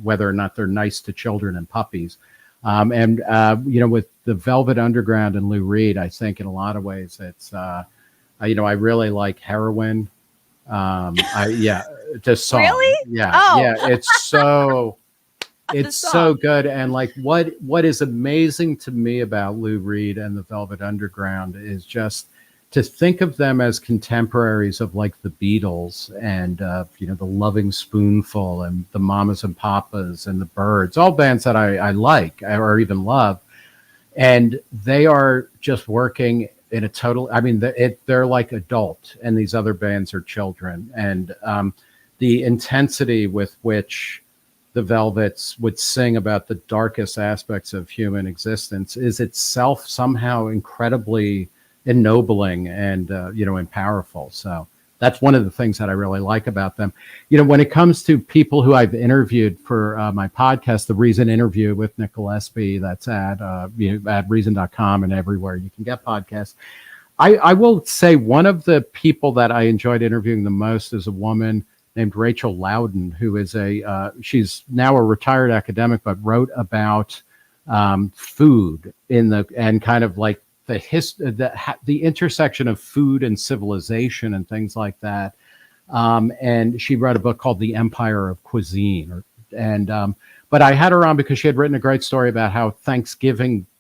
whether or not they're nice to children and puppies. With the Velvet Underground and Lou Reed, I think in a lot of ways it's, I really like Heroin. This song. Really? Yeah, it's so good. And like what is amazing to me about Lou Reed and the Velvet Underground is just to think of them as contemporaries of like the Beatles and the Loving Spoonful and the Mamas and Papas and the Byrds, all bands that I like or even love, and they are just working in a total, they're like adult and these other bands are children. And the intensity with which the Velvets would sing about the darkest aspects of human existence is itself somehow incredibly ennobling and, and powerful. So that's one of the things that I really like about them. When it comes to people who I've interviewed for my podcast, the Reason Interview with Nick Gillespie, that's at reason.com and everywhere you can get podcasts. I will say one of the people that I enjoyed interviewing the most is a woman named Rachel Loudon, who is she's now a retired academic, but wrote about food and kind of like the intersection of food and civilization and things like that. And she wrote a book called The Empire of Cuisine. But I had her on because she had written a great story about how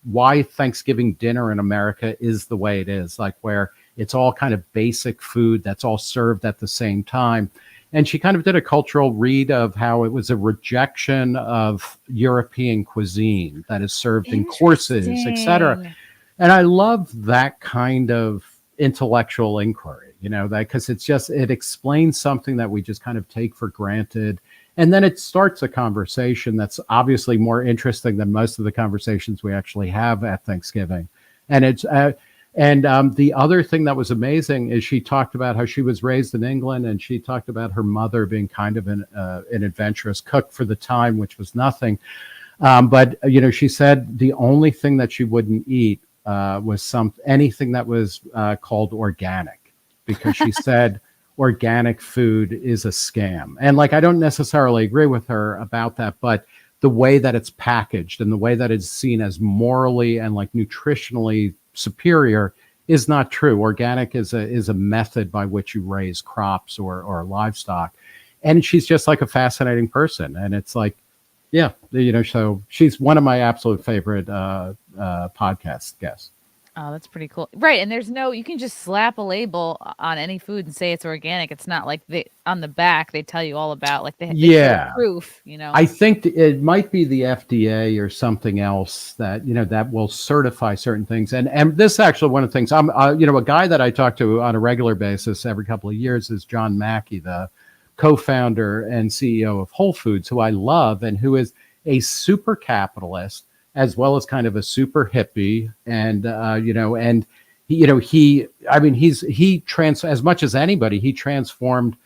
why Thanksgiving dinner in America is the way it is, like where it's all kind of basic food that's all served at the same time. And she kind of did a cultural read of how it was a rejection of European cuisine that is served in courses, etc. Interesting. And I love that kind of intellectual inquiry, that because it explains something that we just kind of take for granted. And then it starts a conversation that's obviously more interesting than most of the conversations we actually have at Thanksgiving. And the other thing that was amazing is she talked about how she was raised in England, and she talked about her mother being kind of an adventurous cook for the time, which was nothing. But she said the only thing that she wouldn't eat was anything that was called organic, because she said organic food is a scam. And like, I don't necessarily agree with her about that, but the way that it's packaged and the way that it's seen as morally and like nutritionally superior is not true. Organic is a method by which you raise crops or livestock. And she's just like a fascinating person. And it's like, yeah, so she's one of my absolute favorite podcast guests. Oh, that's pretty cool. Right. And you can just slap a label on any food and say it's organic. It's not like on the back, they tell you all about, like, they show proof, I think it might be the FDA or something else that, that will certify certain things. And this is actually one of the things a guy that I talk to on a regular basis every couple of years is John Mackey, the co-founder and CEO of Whole Foods, who I love and who is a super capitalist as well as kind of a super hippie. And, as much as anybody, he transformed,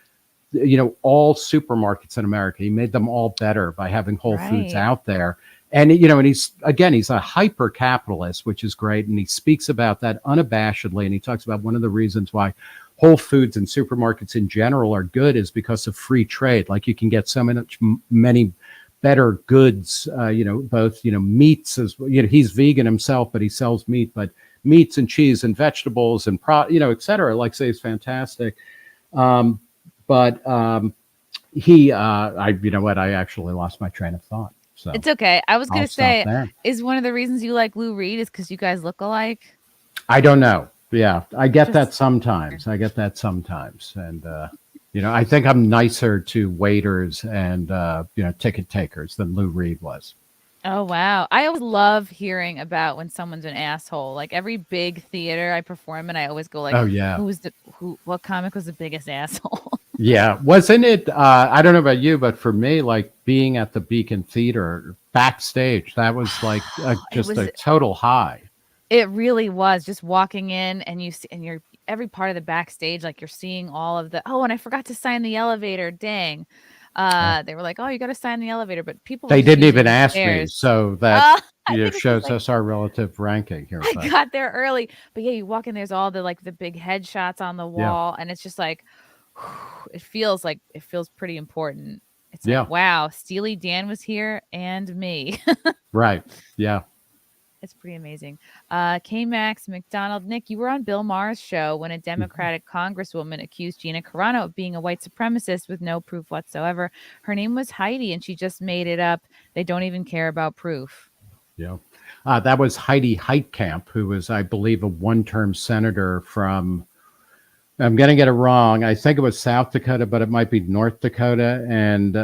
all supermarkets in America. He made them all better by having Whole Foods out there. And, and he's a hyper capitalist, which is great. And he speaks about that unabashedly. And he talks about one of the reasons why Whole Foods and supermarkets in general are good is because of free trade. Like, you can get so many better goods, both, meats, as he's vegan himself, but he sells meat, but meats and cheese and vegetables and et cetera, like, say, is fantastic. I actually lost my train of thought. So it's okay. I was going to say, is one of the reasons you like Lou Reed is because you guys look alike? I don't know. Yeah, I get that sometimes. And, I think I'm nicer to waiters and, ticket takers than Lou Reed was. Oh, wow. I always love hearing about when someone's an asshole. Like, every big theater I perform in, I always go like, oh, yeah, what comic was the biggest asshole? Yeah. Wasn't it, I don't know about you, but for me, like, being at the Beacon Theater backstage, that was like a total high. It really was, just walking in and you're every part of the backstage, like, you're seeing all of and I forgot to sign the elevator. Dang. They were like, oh, you got to sign the elevator, but they didn't even ask me. So that shows us our relative ranking here. I got there early, but yeah, you walk in, there's all the big headshots on the wall, and it's just like, it feels pretty important. It's like, wow, Steely Dan was here and me. Right. Yeah. It's pretty amazing. K-Max McDonald, Nick, you were on Bill Maher's show when a Democratic congresswoman accused Gina Carano of being a white supremacist with no proof whatsoever. Her name was Heidi, and she just made it up. They don't even care about proof. Yeah. That was Heidi Heitkamp, who was, I believe, a one-term senator from, I'm going to get it wrong, I think it was South Dakota, but it might be North Dakota. And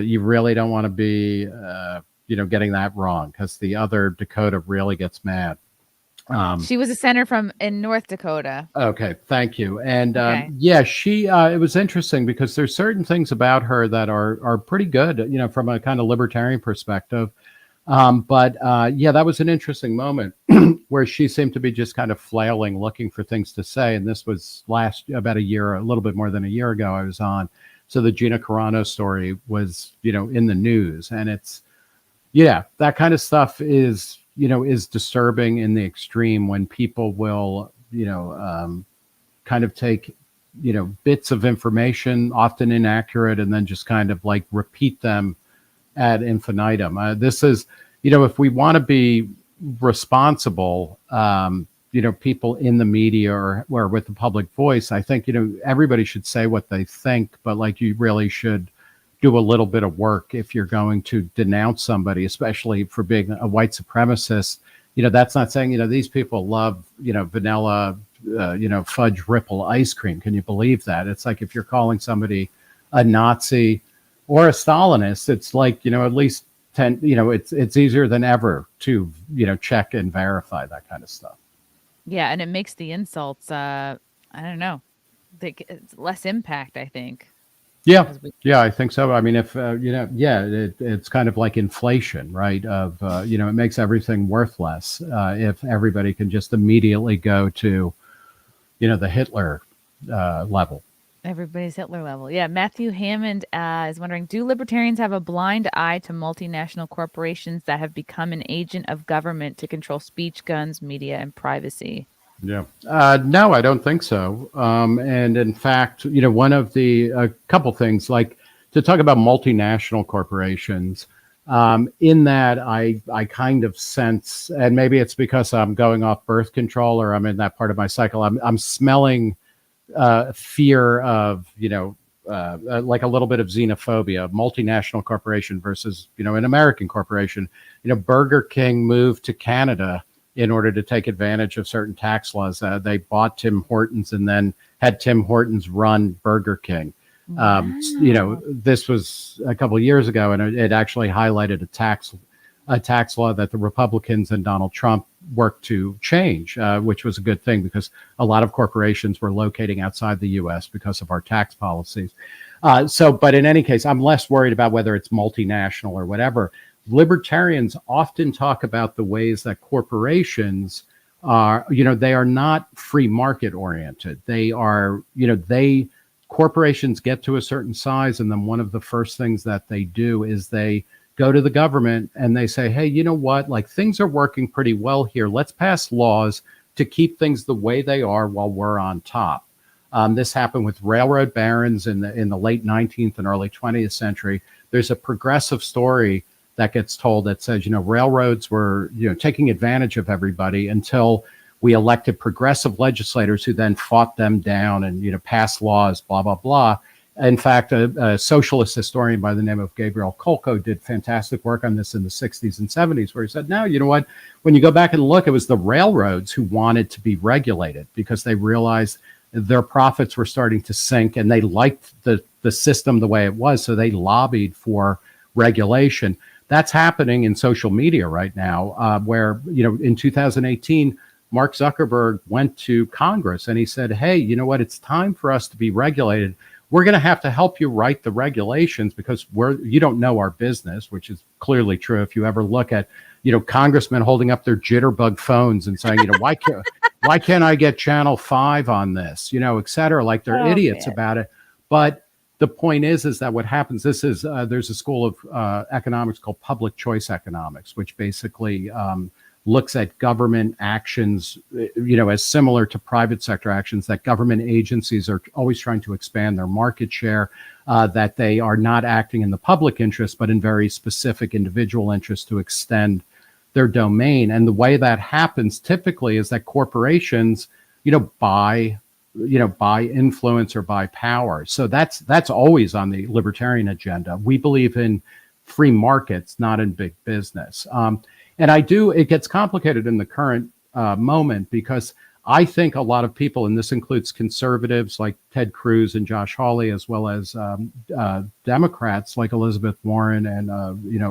you really don't want to be... getting that wrong, because the other Dakota really gets mad. She was a senator in North Dakota. Okay, thank you. And she it was interesting because there's certain things about her that are pretty good, from a kind of libertarian perspective. That was an interesting moment where she seemed to be just kind of flailing, looking for things to say. And this was about a little bit more than a year ago I was on. So the Gina Carano story was, in the news, and it's, that kind of stuff is disturbing in the extreme, when people will, kind of take, bits of information, often inaccurate, and then just kind of like repeat them ad infinitum. This is, if we want to be responsible, people in the media or with the public voice, I think, everybody should say what they think, but like, you really should do a little bit of work if you're going to denounce somebody, especially for being a white supremacist. That's not saying, these people love, vanilla, fudge ripple ice cream. Can you believe that? It's like if you're calling somebody a Nazi or a Stalinist, it's like, at least 10, it's easier than ever to, check and verify that kind of stuff. Yeah. And it makes the insults, I don't know, it's less impact, I think. Yeah. Yeah, I think so. I mean, if, it's kind of like inflation, right? It makes everything worth less if everybody can just immediately go to, the Hitler level. Everybody's Hitler level. Yeah. Matthew Hammond is wondering, do libertarians have a blind eye to multinational corporations that have become an agent of government to control speech, guns, media, and privacy? Yeah. No, I don't think so. And in fact, one of a couple things, like to talk about multinational corporations, in that I kind of sense, and maybe it's because I'm going off birth control or I'm in that part of my cycle, I'm smelling fear of, like a little bit of xenophobia, multinational corporation versus, an American corporation. Burger King moved to Canada in order to take advantage of certain tax laws. They bought Tim Hortons and then had Tim Hortons run Burger King. Wow. This was a couple of years ago, and it actually highlighted a tax law that the Republicans and Donald Trump worked to change, which was a good thing because a lot of corporations were locating outside the U.S. because of our tax policies. But in any case, I'm less worried about whether it's multinational or whatever. Libertarians often talk about the ways that corporations are, they are not free market oriented. They are, corporations get to a certain size, and then one of the first things that they do is they go to the government and they say, hey, you know what, like things are working pretty well here. Let's pass laws to keep things the way they are while we're on top. This happened with railroad barons in the late 19th and early 20th century. There's a progressive story that gets told that says, railroads were, taking advantage of everybody until we elected progressive legislators who then fought them down and, passed laws, blah, blah, blah. In fact, a socialist historian by the name of Gabriel Kolko did fantastic work on this in the 60s and 70s, where he said, no, you know what? When you go back and look, it was the railroads who wanted to be regulated because they realized their profits were starting to sink and they liked the system the way it was. So they lobbied for regulation. That's happening in social media right now, where, in 2018, Mark Zuckerberg went to Congress and he said, hey, you know what? It's time for us to be regulated. We're going to have to help you write the regulations because you don't know our business, which is clearly true. If you ever look at, congressmen holding up their jitterbug phones and saying, why can't I get Channel 5 on this, et cetera, like they're idiots about it. But the point is that what happens, there's a school of economics called public choice economics, which basically looks at government actions, as similar to private sector actions, that government agencies are always trying to expand their market share, that they are not acting in the public interest, but in very specific individual interests to extend their domain. And the way that happens typically is that corporations, buy influence or buy power. So that's always on the libertarian agenda. We believe in free markets, not in big business. And it gets complicated in the current moment because I think a lot of people, and this includes conservatives like Ted Cruz and Josh Hawley, as well as Democrats like Elizabeth Warren and,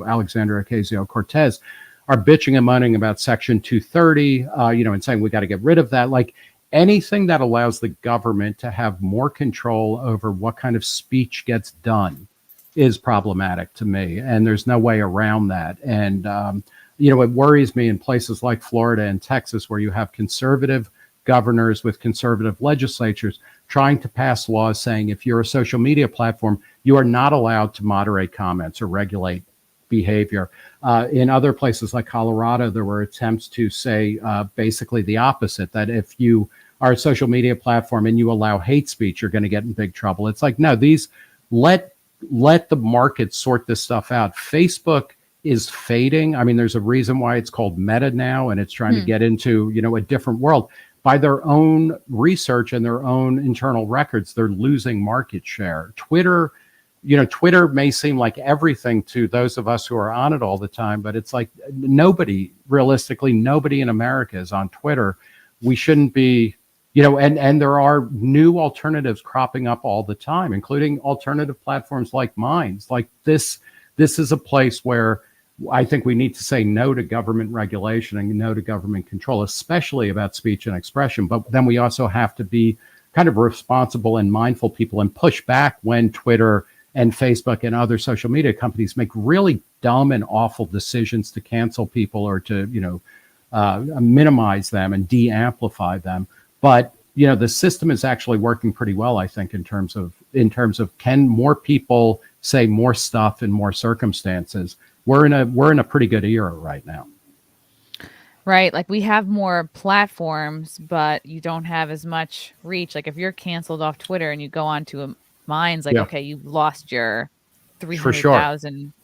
Alexandria Ocasio-Cortez, are bitching and moaning about Section 230, and saying we got to get rid of that. Like anything that allows the government to have more control over what kind of speech gets done is problematic to me. And there's no way around that. And, it worries me in places like Florida and Texas, where you have conservative governors with conservative legislatures trying to pass laws saying if you're a social media platform, you are not allowed to moderate comments or regulate behavior. In other places like Colorado, there were attempts to say basically the opposite, that if you are a social media platform and you allow hate speech, you're going to get in big trouble. It's like, no, let the market sort this stuff out. Facebook is fading. I mean, there's a reason why it's called Meta now, and it's trying to get into, a different world. By their own research and their own internal records, they're losing market share. Twitter Twitter may seem like everything to those of us who are on it all the time, but it's like realistically, nobody in America is on Twitter. We shouldn't be, and there are new alternatives cropping up all the time, including alternative platforms like Minds. Like this is a place where I think we need to say no to government regulation and no to government control, especially about speech and expression. But then we also have to be kind of responsible and mindful people and push back when Twitter and Facebook and other social media companies make really dumb and awful decisions to cancel people or to, minimize them and de-amplify them. But, the system is actually working pretty well, I think, in terms of can more people say more stuff in more circumstances. We're in a pretty good era right now. Right. Like we have more platforms, but you don't have as much reach. Like if you're canceled off Twitter and you go on to a Minds, like, okay, you've lost your 300,000,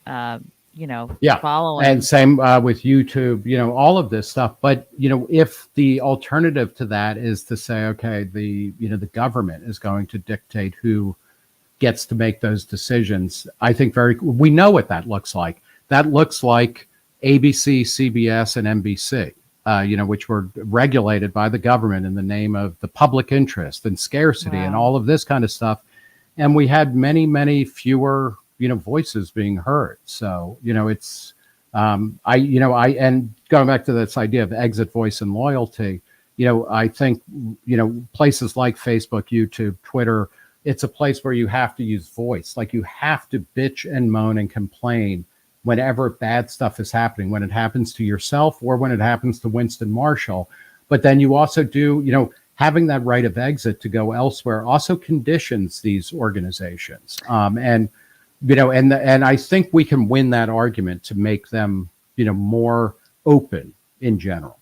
following. And same with YouTube, all of this stuff. But, if the alternative to that is to say, okay, the government is going to dictate who gets to make those decisions, I think we know what that looks like. That looks like ABC, CBS, and NBC, which were regulated by the government in the name of the public interest and scarcity and all of this kind of stuff. And we had many, many fewer, voices being heard. So, it's, and going back to this idea of exit, voice, and loyalty, I think, places like Facebook, YouTube, Twitter, it's a place where you have to use voice. Like you have to bitch and moan and complain whenever bad stuff is happening, when it happens to yourself or when it happens to Winston Marshall. But then you also do, having that right of exit to go elsewhere also conditions these organizations. And I think we can win that argument to make them, more open in general.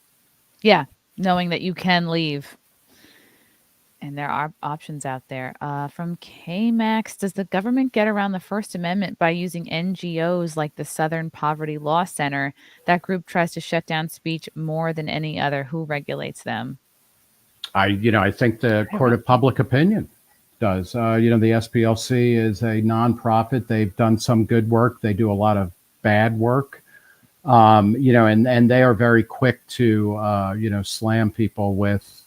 Yeah. Knowing that you can leave. And there are options out there. From KMax, does the government get around the First Amendment by using NGOs like the Southern Poverty Law Center? That group tries to shut down speech more than any other. Who regulates them? I think the Court of Public Opinion does. The SPLC is a nonprofit. They've done some good work. They do a lot of bad work. And they are very quick to, slam people with,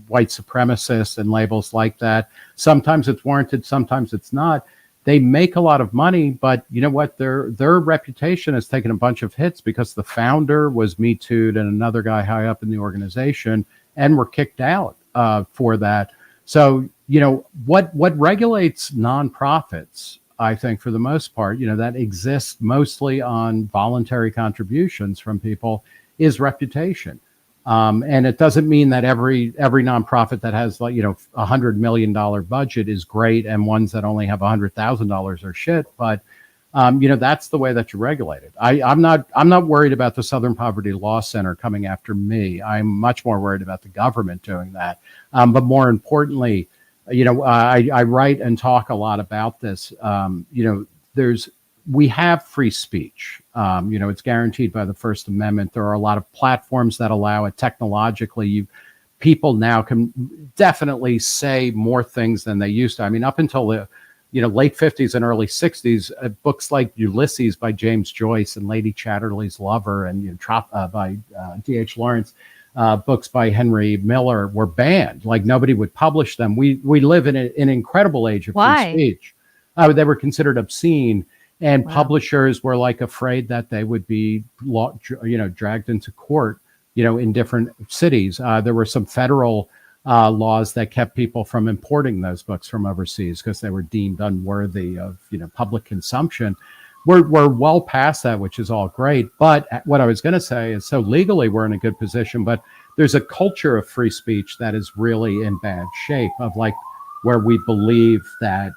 white supremacists and labels like that. Sometimes it's warranted, sometimes it's not. They make a lot of money, but you know what? Their reputation has taken a bunch of hits because the founder was Me Too'd and another guy high up in the organization and were kicked out for that. So, what regulates nonprofits, I think, for the most part, that exists mostly on voluntary contributions from people, is reputation. And it doesn't mean that every nonprofit that has $100 million budget is great and ones that only have $100,000 are shit. But that's the way that you regulate it. I'm not worried about the Southern Poverty Law Center coming after me. I'm much more worried about the government doing that. But more importantly, I write and talk a lot about this. We have free speech. It's guaranteed by the First Amendment. There are a lot of platforms that allow it technologically. People now can definitely say more things than they used to. I mean, up until the late 50s and early 60s, books like Ulysses by James Joyce and Lady Chatterley's Lover and by D.H. Lawrence, books by Henry Miller were banned. Like nobody would publish them. We live in an incredible age of free speech. They were considered obscene. And publishers were afraid that they would be, dragged into court, in different cities. There were some federal laws that kept people from importing those books from overseas because they were deemed unworthy of, public consumption. We're well past that, which is all great. But what I was going to say is, so legally we're in a good position, but there's a culture of free speech that is really in bad shape, of where we believe that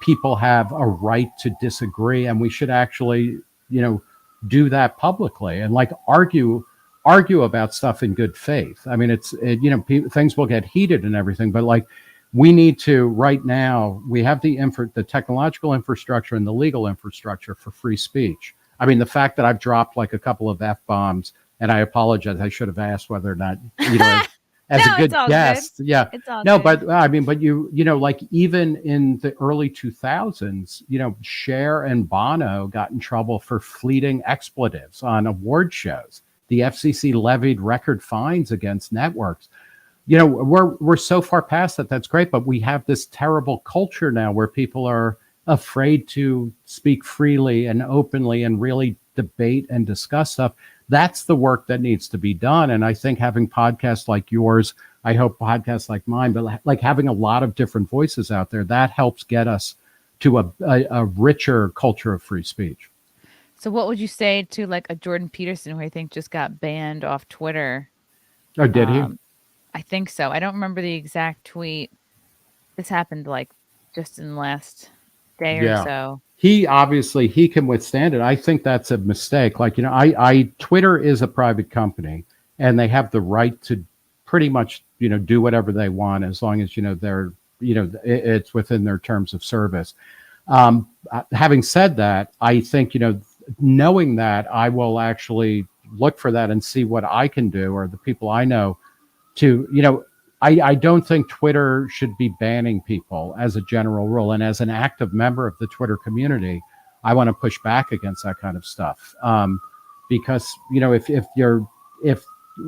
people have a right to disagree, and we should actually, do that publicly and argue about stuff in good faith. I mean, things will get heated and everything, but we need to right now. We have the technological infrastructure and the legal infrastructure for free speech. I mean, the fact that I've dropped a couple of F-bombs, and I apologize. I should have asked whether or not as a No, it's good all good. guest. Yeah. It's all No, good. but I mean, but like even in the early 2000s, Cher and Bono got in trouble for fleeting expletives on award shows. The FCC levied record fines against networks. We're so far past that. That's great, but we have this terrible culture now where people are afraid to speak freely and openly and really debate and discuss stuff. That's the work that needs to be done. And I think having podcasts like yours, I hope podcasts like mine, but like having a lot of different voices out there, that helps get us to a richer culture of free speech. So what would you say to like a Jordan Peterson who I think just got banned off Twitter? Oh, did he? Um, I think so. I don't remember the exact tweet. This happened like just in the last day or Yeah. so. He can withstand it. I think that's a mistake. Like, I Twitter is a private company and they have the right to pretty much, do whatever they want as long as, they're, it's within their terms of service. Having said that, I think, knowing that, I will actually look for that and see what I can do or the people I know to, I don't think Twitter should be banning people as a general rule. And as an active member of the Twitter community, I want to push back against that kind of stuff. Because, if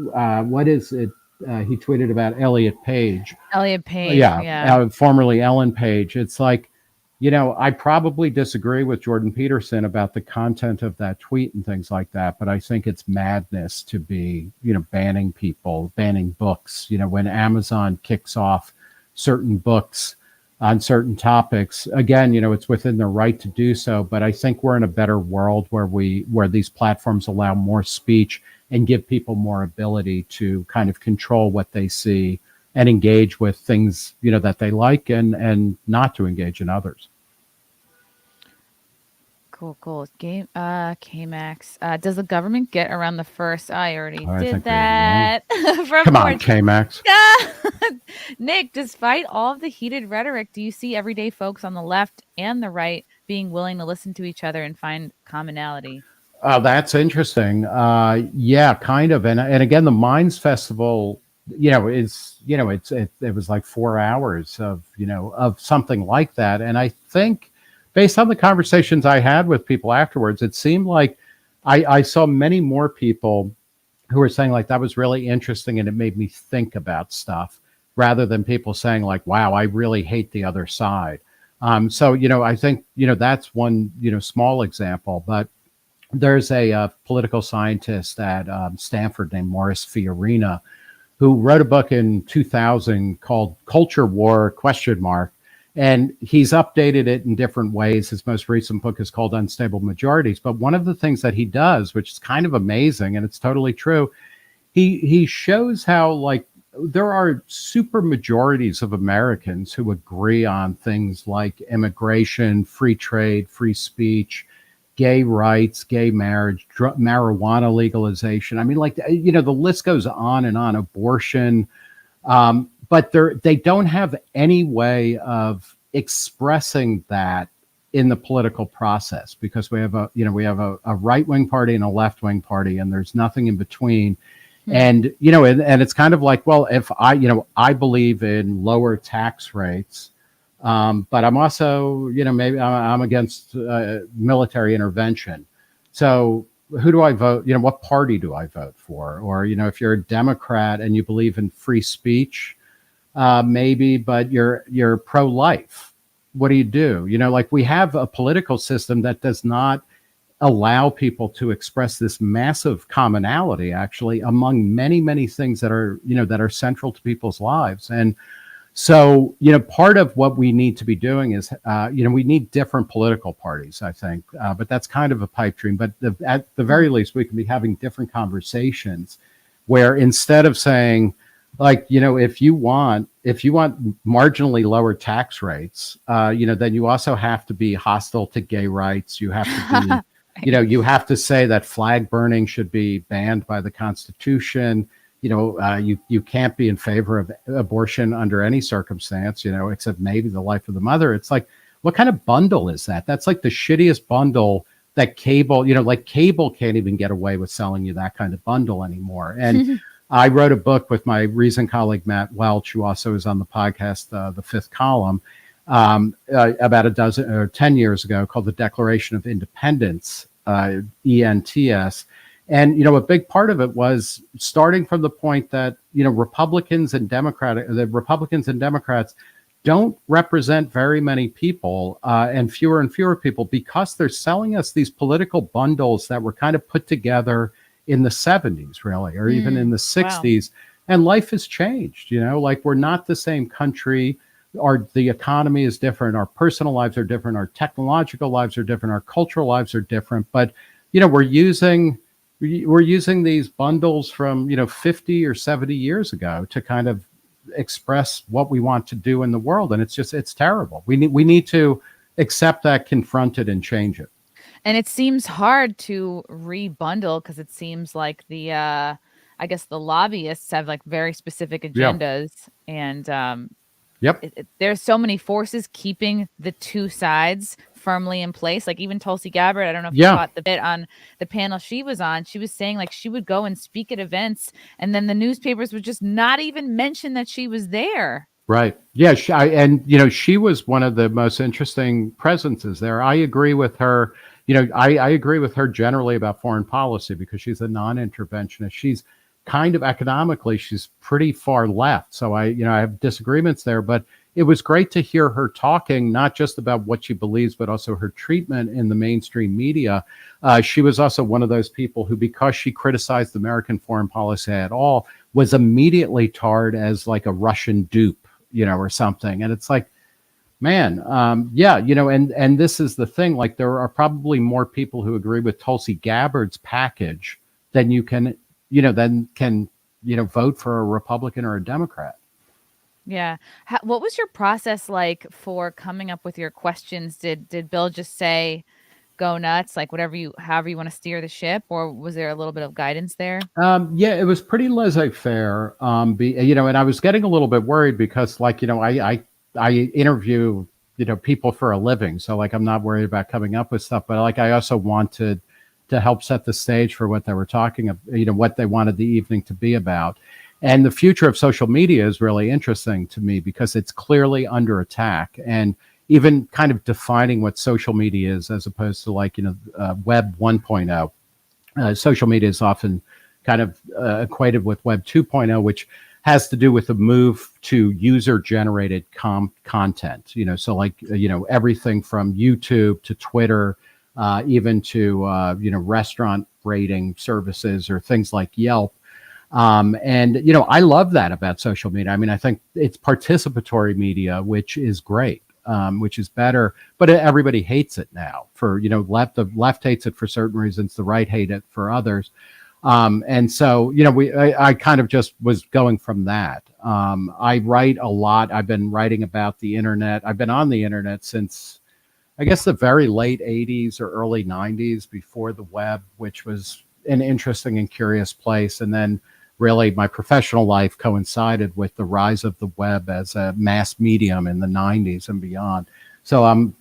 what is it? He tweeted about Elliot Page. Elliot Page. Yeah. Yeah. Formerly Ellen Page. It's like, I probably disagree with Jordan Peterson about the content of that tweet and things like that, but I think it's madness to be, banning people, banning books. When Amazon kicks off certain books on certain topics, again, it's within their right to do so. But I think we're in a better world where these platforms allow more speech and give people more ability to kind of control what they see and engage with things, that they like and not to engage in others. Cool. Game K-Max. Does the government get around the first? I already I did think that. From come on, Porch. K-Max. Nick, despite all of the heated rhetoric, do you see everyday folks on the left and the right being willing to listen to each other and find commonality? Oh, that's interesting. Yeah, kind of. And again, the Minds Festival, it was like 4 hours of something like that. And I think based on the conversations I had with people afterwards, it seemed like I saw many more people who were saying like that was really interesting and it made me think about stuff rather than people saying like, wow, I really hate the other side. So, I think, that's one, small example, but there's a political scientist at Stanford named Morris Fiorina who wrote a book in 2000 called Culture War ? And he's updated it in different ways. His most recent book is called Unstable Majorities. But one of the things that he does, which is kind of amazing, and it's totally true, he shows how like there are super majorities of Americans who agree on things like immigration, free trade, free speech, gay rights, gay marriage, marijuana legalization. I mean, like, the list goes on and on, abortion. But they don't have any way of expressing that in the political process because we have a right-wing party and a left-wing party, and there's nothing in between. And, and it's kind of like, well, if I believe in lower tax rates, but I'm also, maybe I'm against military intervention. So who do I vote? What party do I vote for? Or, if you're a Democrat and you believe in free speech, maybe, but you're pro-life. What do? Like we have a political system that does not allow people to express this massive commonality actually among many, many things that are, that are central to people's lives. And so, part of what we need to be doing is, we need different political parties, I think, but that's kind of a pipe dream. But at the very least, we can be having different conversations where instead of saying, like, if you want marginally lower tax rates, then you also have to be hostile to gay rights. You have to be, you have to say that flag burning should be banned by the Constitution. You can't be in favor of abortion under any circumstance, except maybe the life of the mother. It's like, what kind of bundle is that? That's like the shittiest bundle that cable, like cable can't even get away with selling you that kind of bundle anymore. And I wrote a book with my recent colleague, Matt Welch, who also is on the podcast, The Fifth Column, about a dozen or 10 years ago, called The Declaration of Independence, ENTS. And, a big part of it was starting from the point that, the Republicans and Democrats don't represent very many people, and fewer people, because they're selling us these political bundles that were kind of put together in the 70s, really, or even in the 60s. Wow. And life has changed, like we're not the same country. The economy is different. Our personal lives are different. Our technological lives are different. Our cultural lives are different. But, we're using these bundles from, 50 or 70 years ago to kind of express what we want to do in the world. And it's terrible. We need to accept that, confront it, and change it. And it seems hard to rebundle because it seems like I guess the lobbyists have like very specific agendas, and there's so many forces keeping the two sides firmly in place. Like even Tulsi Gabbard, I don't know if you caught the bit on the panel she was on. She was saying like she would go and speak at events, and then the newspapers would just not even mention that she was there. Right. Yeah. She was one of the most interesting presences there. I agree with her. I agree with her generally about foreign policy because she's a non-interventionist. She's kind of economically, she's pretty far left. So I have disagreements there, but it was great to hear her talking, not just about what she believes, but also her treatment in the mainstream media. She was also one of those people who, because she criticized American foreign policy at all, was immediately tarred as like a Russian dupe, or something. And it's like, man, and this is the thing, like there are probably more people who agree with Tulsi Gabbard's package than can vote for a Republican or a Democrat. Yeah. What was your process like for coming up with your questions? Did Bill just say, go nuts, like however you want to steer the ship, or was there a little bit of guidance there? It was pretty laissez-faire. And I was getting a little bit worried because, like, I interview, people for a living, so like I'm not worried about coming up with stuff, but like I also wanted to help set the stage for what they were talking about, what they wanted the evening to be about. And the future of social media is really interesting to me because it's clearly under attack, and even kind of defining what social media is as opposed to like, Web 1.0. Social media is often kind of equated with Web 2.0, which has to do with the move to user-generated content. So like, everything from YouTube to Twitter, even to, restaurant rating services or things like Yelp. I love that about social media. I mean, I think it's participatory media, which is great. Which is better, but everybody hates it now for, the left hates it for certain reasons, the right hate it for others. And so, I kind of just was going from that. I write a lot. I've been writing about the internet. I've been on the internet since, I guess, the very late 80s or early 90s, before the web, which was an interesting and curious place. And then really my professional life coincided with the rise of the web as a mass medium in the 90s and beyond. So I'm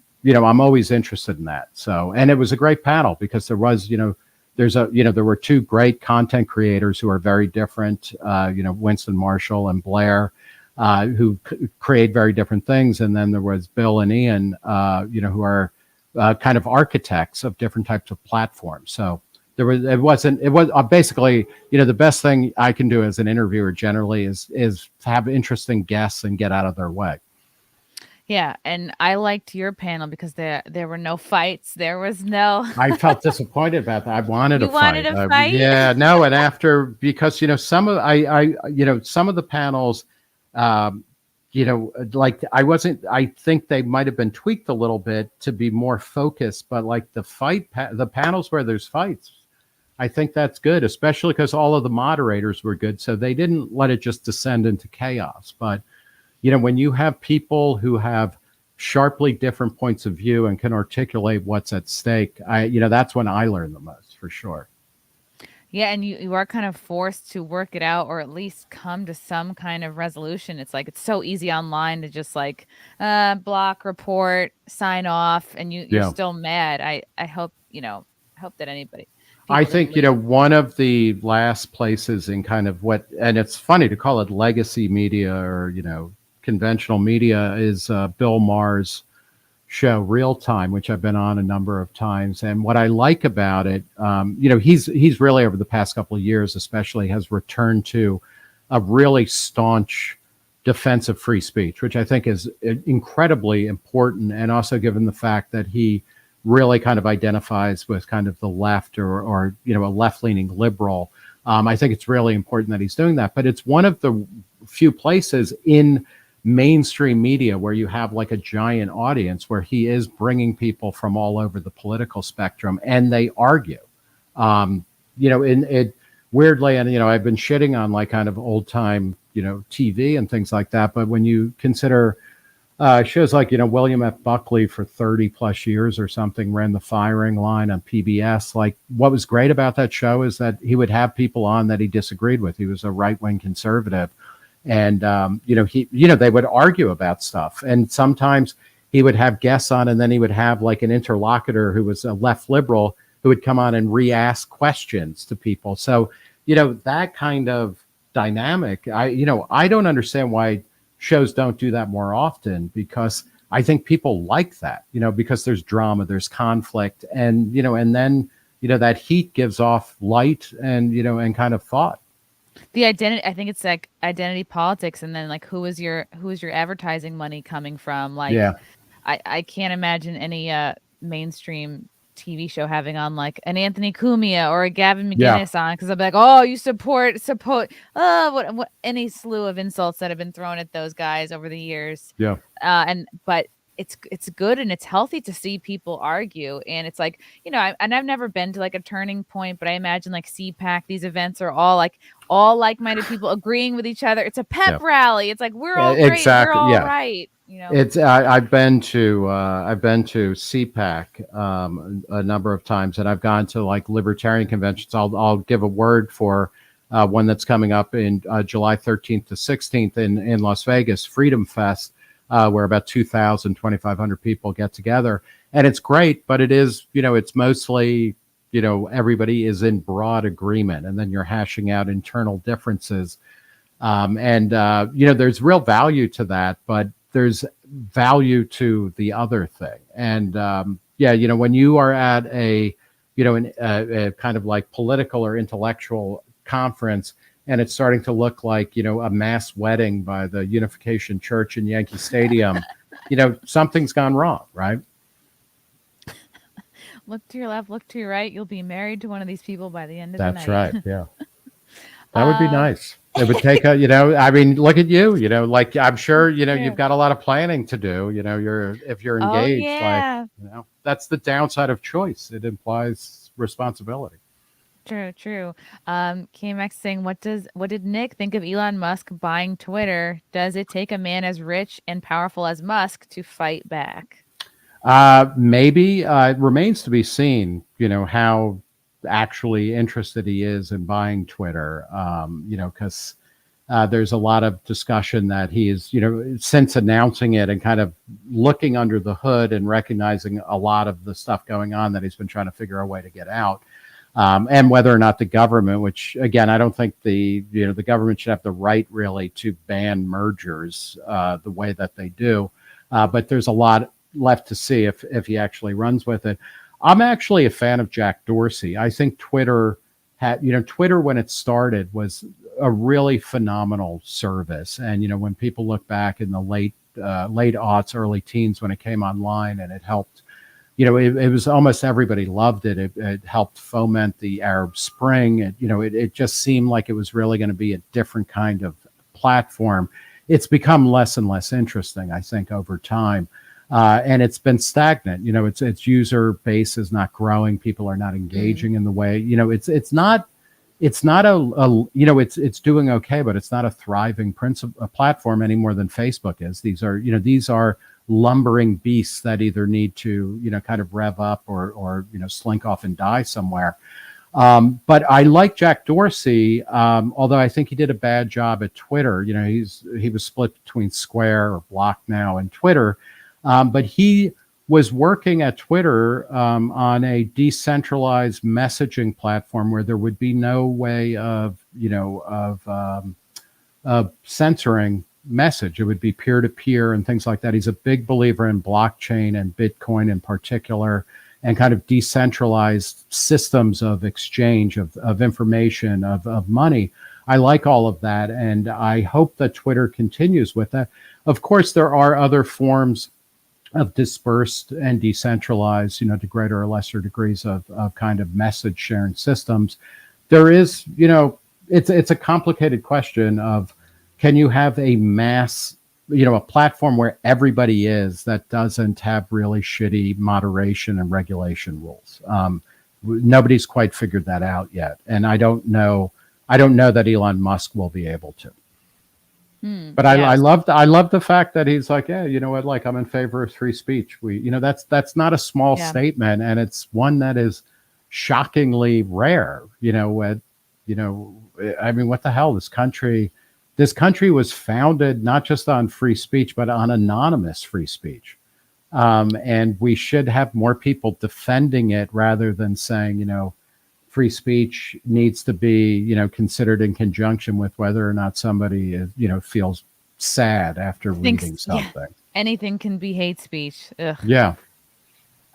always interested in that. So, and it was a great panel because there was, there were two great content creators who are very different, Winston Marshall and Blair, who create very different things. And then there was Bill and Ian, who are kind of architects of different types of platforms. So it was basically, the best thing I can do as an interviewer generally is to have interesting guests and get out of their way. Yeah, and I liked your panel because there were no fights. There was no. I felt disappointed about that. I wanted a fight. Wanted a fight? Yeah, no, and after, because some of some of the panels, like I think they might have been tweaked a little bit to be more focused, but like the panels where there's fights, I think that's good, especially because all of the moderators were good. So they didn't let it just descend into chaos. But, when you have people who have sharply different points of view and can articulate what's at stake, that's when I learn the most, for sure. Yeah, and you are kind of forced to work it out, or at least come to some kind of resolution. It's like, it's so easy online to just like block, report, sign off, and you're still mad. I hope, hope that anybody. I People didn't think, lose. one of the last places in kind of what, and it's funny to call it legacy media or, conventional media, is Bill Maher's show Real Time, which I've been on a number of times. And what I like about it, he's really over the past couple of years, especially, has returned to a really staunch defense of free speech, which I think is incredibly important. And also given the fact that he really kind of identifies with kind of the left or a left-leaning liberal. I think it's really important that he's doing that. But it's one of the few places in mainstream media where you have like a giant audience where he is bringing people from all over the political spectrum and they argue. In it weirdly, and I've been shitting on like kind of old time TV and things like that, but when you consider shows like William F. Buckley for 30 plus years or something ran The Firing Line on PBS. Like, what was great about that show is that he would have people on that he disagreed with. He was a right-wing conservative, and they would argue about stuff, and sometimes he would have guests on, and then he would have like an interlocutor who was a left liberal who would come on and re-ask questions to people. So that kind of dynamic, I don't understand why shows don't do that more often, because I think people like that, because there's drama, there's conflict, and and then that heat gives off light and and kind of thought. The identity, I think it's like identity politics, and then like who is your advertising money coming from? Like, Yeah. I can't imagine any mainstream TV show having on like an Anthony Cumia or a Gavin McInnes on, because I'll be like, oh, you support what any slew of insults that have been thrown at those guys over the years. Yeah. But it's good and it's healthy to see people argue, and it's like and I've never been to like a turning point, but I imagine like CPAC, these events are all like-minded people agreeing with each other. It's a pep rally. It's like we're all great, exactly. we're all right. It's I've been to CPAC a number of times, and I've gone to like libertarian conventions. I'll give a word for one that's coming up in July 13th to 16th in Las Vegas, Freedom Fest, where about 2,500 people get together, and it's great. But it is it's mostly everybody is in broad agreement, and then you're hashing out internal differences, there's real value to that, but there's value to the other thing. And when you are at a kind of like political or intellectual conference, and it's starting to look like a mass wedding by the Unification Church in Yankee Stadium, something's gone wrong, right? Look to your left, look to your right. You'll be married to one of these people by the end of the night. That's right. Yeah. That would be nice. It would take look at you, like I'm sure, you've got a lot of planning to do, if you're engaged, like, that's the downside of choice. It implies responsibility. True. KMX saying, what did Nick think of Elon Musk buying Twitter? Does it take a man as rich and powerful as Musk to fight back? Maybe it remains to be seen, how actually interested he is in buying Twitter, because there's a lot of discussion that he is, since announcing it and kind of looking under the hood and recognizing a lot of the stuff going on, that he's been trying to figure a way to get out. And whether or not the government, which again, I don't think the government should have the right really to ban mergers the way that they do. But there's a lot left to see if he actually runs with it. I'm actually a fan of Jack Dorsey. I think Twitter Twitter when it started was a really phenomenal service. And, when people look back in the late aughts, early teens, when it came online, and it helped, it was almost everybody loved it. It helped foment the Arab Spring. It just seemed like it was really going to be a different kind of platform. It's become less and less interesting, I think, over time. And it's been stagnant. Its user base is not growing. People are not engaging in the way, it's not it's doing okay, but it's not a thriving platform any more than Facebook is. These are lumbering beasts that either need to, kind of rev up or slink off and die somewhere. But I like Jack Dorsey, although I think he did a bad job at Twitter. He was split between Square or Block now and Twitter. But he was working at Twitter on a decentralized messaging platform where there would be no way of, censoring message. It would be peer to peer and things like that. He's a big believer in blockchain and Bitcoin in particular, and kind of decentralized systems of exchange of information, of money. I like all of that, and I hope that Twitter continues with that. Of course, there are other forms of dispersed and decentralized, to greater or lesser degrees of kind of message sharing systems. There is, it's a complicated question of, can you have a mass, a platform where everybody is, that doesn't have really shitty moderation and regulation rules? Nobody's quite figured that out yet, and I don't know that Elon Musk will be able to. But I love the fact that he's like, yeah, you know what, like, I'm in favor of free speech. That's not a small statement, and it's one that is shockingly rare. I mean, what the hell? This country was founded not just on free speech, but on anonymous free speech. And we should have more people defending it rather than saying, free speech needs to be, considered in conjunction with whether or not somebody is, feels sad after reading something. Yeah, anything can be hate speech. Ugh. Yeah.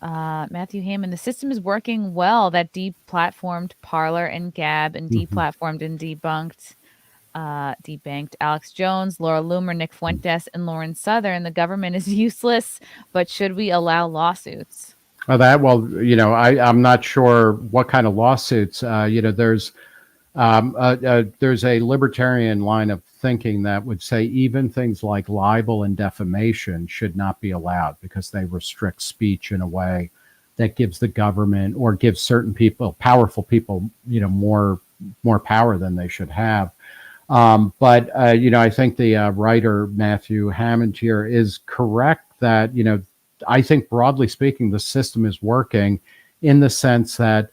Matthew Hammond, the system is working well. That deplatformed Parler and Gab, and deplatformed and debanked Alex Jones, Laura Loomer, Nick Fuentes, and Lauren Southern. The government is useless, but should we allow lawsuits? I'm not sure what kind of lawsuits. There's a libertarian line of thinking that would say even things like libel and defamation should not be allowed because they restrict speech in a way that gives the government, or gives certain people, powerful people, more power than they should have. But I think the writer Matthew Hammond here is correct that, I think broadly speaking, the system is working in the sense that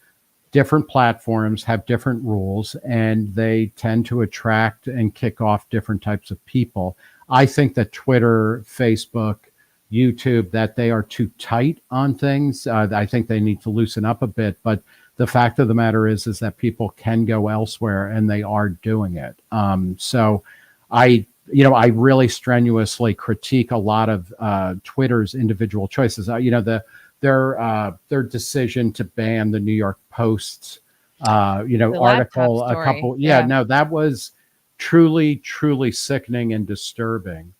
different platforms have different rules and they tend to attract and kick off different types of people. I think that Twitter, Facebook, YouTube, that they are too tight on things. I think they need to loosen up a bit, but the fact of the matter is that people can go elsewhere and they are doing it. So I really strenuously critique a lot of Twitter's individual choices. Their decision to ban the New York Post's article a couple. No, that was truly sickening and disturbing,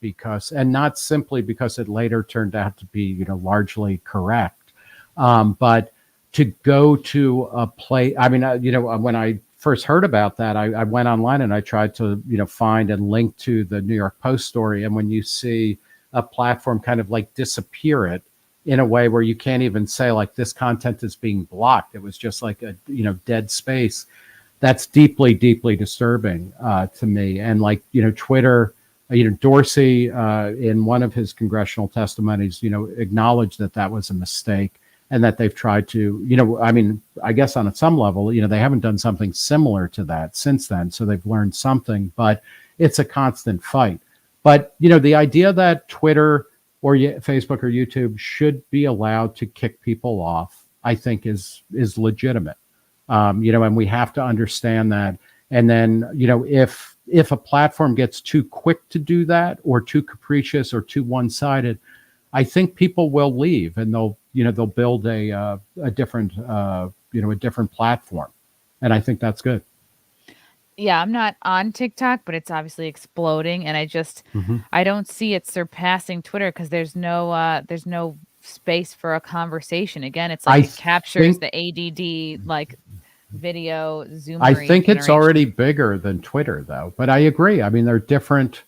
and not simply because it later turned out to be largely correct, but to go to a place. I mean, when I first heard about that, I went online and I tried to, find and link to the New York Post story. And when you see a platform kind of like disappear it in a way where you can't even say like this content is being blocked, it was just like a, dead space. That's deeply disturbing to me. And like, Twitter, Dorsey in one of his congressional testimonies, acknowledged that was a mistake. And that they've tried to, I guess on some level, they haven't done something similar to that since then. So they've learned something, but it's a constant fight. But, the idea that Twitter or Facebook or YouTube should be allowed to kick people off, I think is legitimate. And we have to understand that. And then, if a platform gets too quick to do that, or too capricious or too one-sided, I think people will leave and they'll build a different platform. And I think that's good. Yeah, I'm not on TikTok, but it's obviously exploding. And I don't see it surpassing Twitter because there's no space for a conversation. Again, it's like it captures the ADD, like video zoomer. I think it's already bigger than Twitter though, but I agree. I mean, they're different.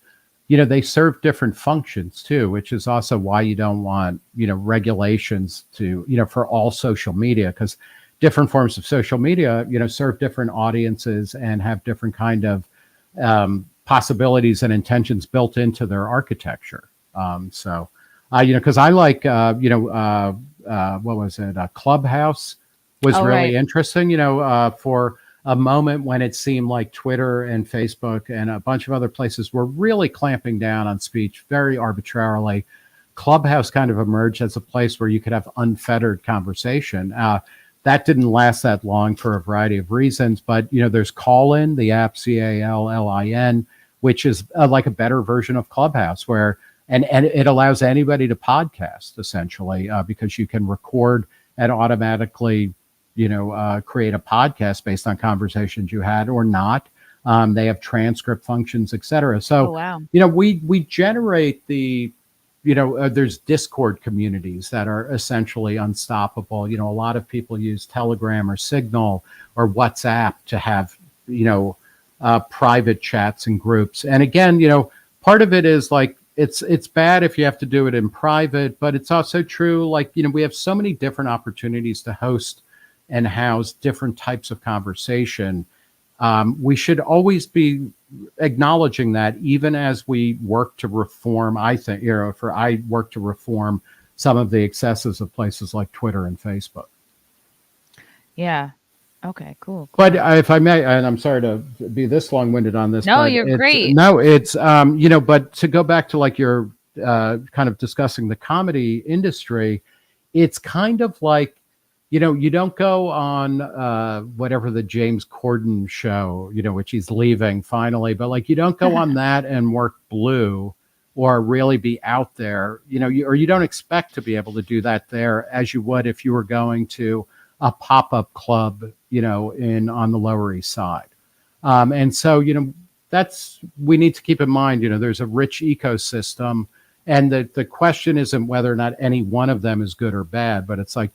They serve different functions too, which is also why you don't want, regulations to, for all social media, because different forms of social media, serve different audiences and have different kind of possibilities and intentions built into their architecture. Because I like, what was it? Clubhouse was really interesting, for a moment when it seemed like Twitter and Facebook and a bunch of other places were really clamping down on speech very arbitrarily. Clubhouse kind of emerged as a place where you could have unfettered conversation. That didn't last that long for a variety of reasons, but there's Callin, the app CALLIN, which is like a better version of Clubhouse, where and it allows anybody to podcast essentially because you can record and automatically create a podcast based on conversations you had or not. They have transcript functions, etc. So, wow. We generate the, there's Discord communities that are essentially unstoppable. A lot of people use Telegram or Signal or WhatsApp to have, private chats and groups. And again, part of it is like, it's bad if you have to do it in private, but it's also true. Like, we have so many different opportunities to host and house different types of conversation. We should always be acknowledging that, even as we work to reform, I think, I work to reform some of the excesses of places like Twitter and Facebook. Yeah. Okay, cool. But if I may, and I'm sorry to be this long-winded on this. No, but you're great. No, it's, but to go back to like your kind of discussing the comedy industry, it's kind of like, you don't go on whatever the James Corden show, which he's leaving finally, but like you don't go on that and work blue or really be out there, or you don't expect to be able to do that there as you would if you were going to a pop-up club, on the Lower East Side. And so, we need to keep in mind, there's a rich ecosystem, and the question isn't whether or not any one of them is good or bad, but it's like,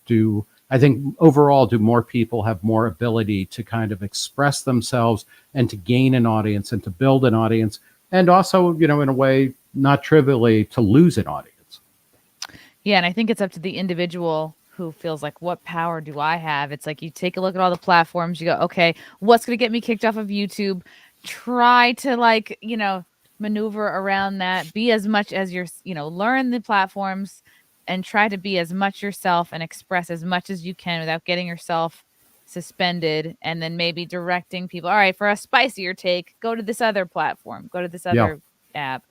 I think overall, do more people have more ability to kind of express themselves and to gain an audience and to build an audience, and also, in a way, not trivially, to lose an audience. Yeah, and I think it's up to the individual who feels like, what power do I have? It's like you take a look at all the platforms, you go, okay, what's going to get me kicked off of YouTube? Try to maneuver around that, be as much as learn the platforms and try to be as much yourself and express as much as you can without getting yourself suspended, and then maybe directing people, all right, for a spicier take, go to this other platform, go to this other app.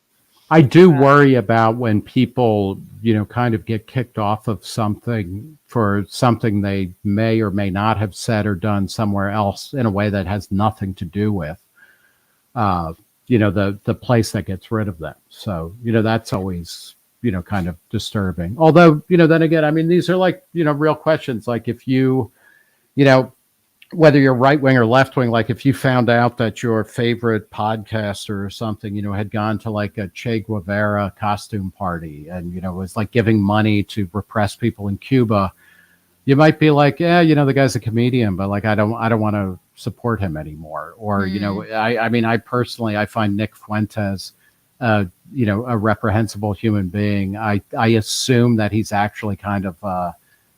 I do worry about when people, kind of get kicked off of something for something they may or may not have said or done somewhere else in a way that has nothing to do with, the place that gets rid of them. So, that's always, kind of disturbing. Although, then again, I mean, these are like, real questions. Like if you, whether you're right wing or left wing, like if you found out that your favorite podcaster or something, had gone to like a Che Guevara costume party and, was like giving money to repress people in Cuba, you might be like, yeah, the guy's a comedian, but like, I don't want to support him anymore. Or, I personally, I find Nick Fuentes, a reprehensible human being. I assume that he's actually kind of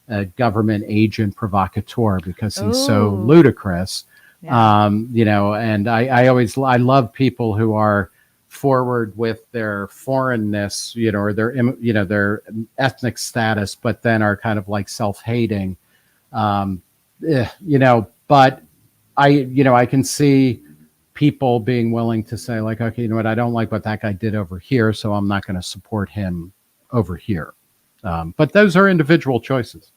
a government agent provocateur because he's so ludicrous. Yeah. And I love people who are forward with their foreignness, or their ethnic status, but then are kind of like self-hating. But I can see people being willing to say like, okay, you know what, I don't like what that guy did over here, so I'm not going to support him over here. But those are individual choices.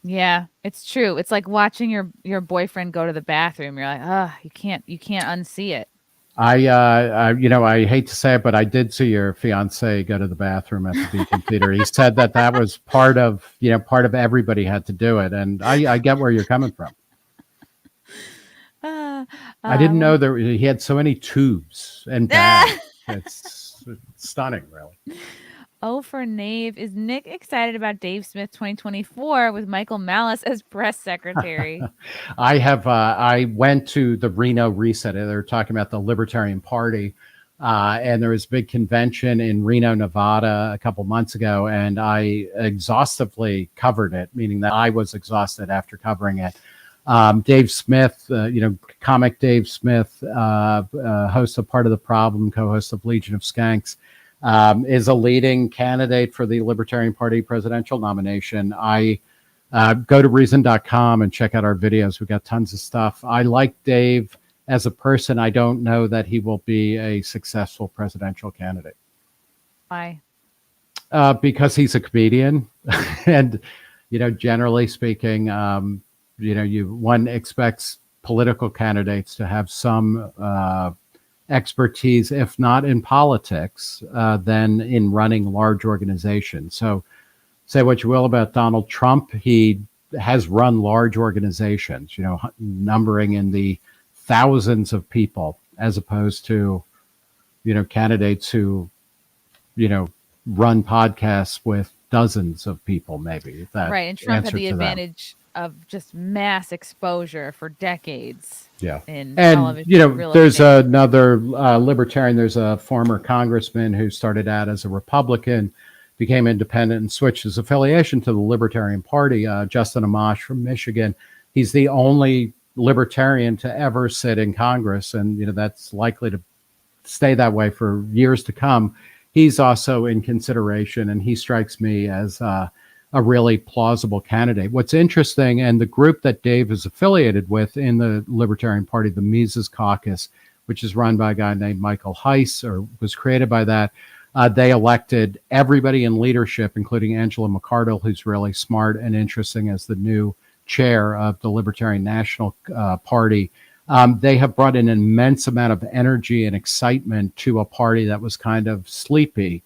Yeah, it's true. It's like watching your boyfriend go to the bathroom. You're like, you can't unsee it. I hate to say it, but I did see your fiance go to the bathroom at the Beacon Theater. He said that was part of everybody had to do it. And I get where you're coming from. I didn't know that he had so many tubes and bags. It's stunning, really. Oh, for Nave, is Nick excited about Dave Smith 2024 with Michael Malice as press secretary? I went to the Reno Reset. They were talking about the Libertarian Party, and there was a big convention in Reno, Nevada a couple months ago, and I exhaustively covered it, meaning that I was exhausted after covering it. Dave Smith, comic Dave Smith, host of Part of the Problem, co-host of Legion of Skanks, is a leading candidate for the Libertarian Party presidential nomination. I go to reason.com and check out our videos. We've got tons of stuff. I like Dave as a person. I don't know that he will be a successful presidential candidate. Why? Because he's a comedian, and generally speaking, one expects political candidates to have some expertise, if not in politics, then in running large organizations. So, say what you will about Donald Trump, he has run large organizations, numbering in the thousands of people, as opposed to candidates who run podcasts with dozens of people, maybe. That Right. And Trump had the to them. advantage of just mass exposure for decades Yeah. in And, television, real there's estate. another libertarian. There's a former congressman who started out as a Republican, became independent, and switched his affiliation to the Libertarian Party, Justin Amash from Michigan. He's the only libertarian to ever sit in Congress, and, that's likely to stay that way for years to come. He's also in consideration, and he strikes me as a really plausible candidate. What's interesting, and the group that Dave is affiliated with in the Libertarian Party, the Mises Caucus, which is run by a guy named Michael Heiss, or was created by that, they elected everybody in leadership, including Angela McArdle, who's really smart and interesting, as the new chair of the Libertarian National Party. They have brought an immense amount of energy and excitement to a party that was kind of sleepy.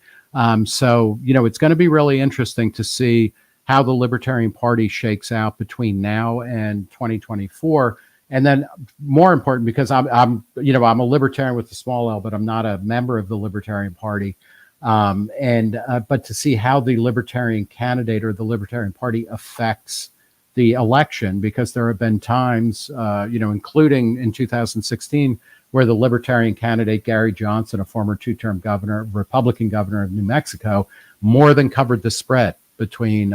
So, it's going to be really interesting to see how the Libertarian Party shakes out between now and 2024. And then, more important, because I'm a libertarian with a small L, but I'm not a member of the Libertarian Party. But to see how the Libertarian candidate or the Libertarian Party affects the election, because there have been times, including in 2016, where the Libertarian candidate, Gary Johnson, a former two-term Republican governor of New Mexico, more than covered the spread between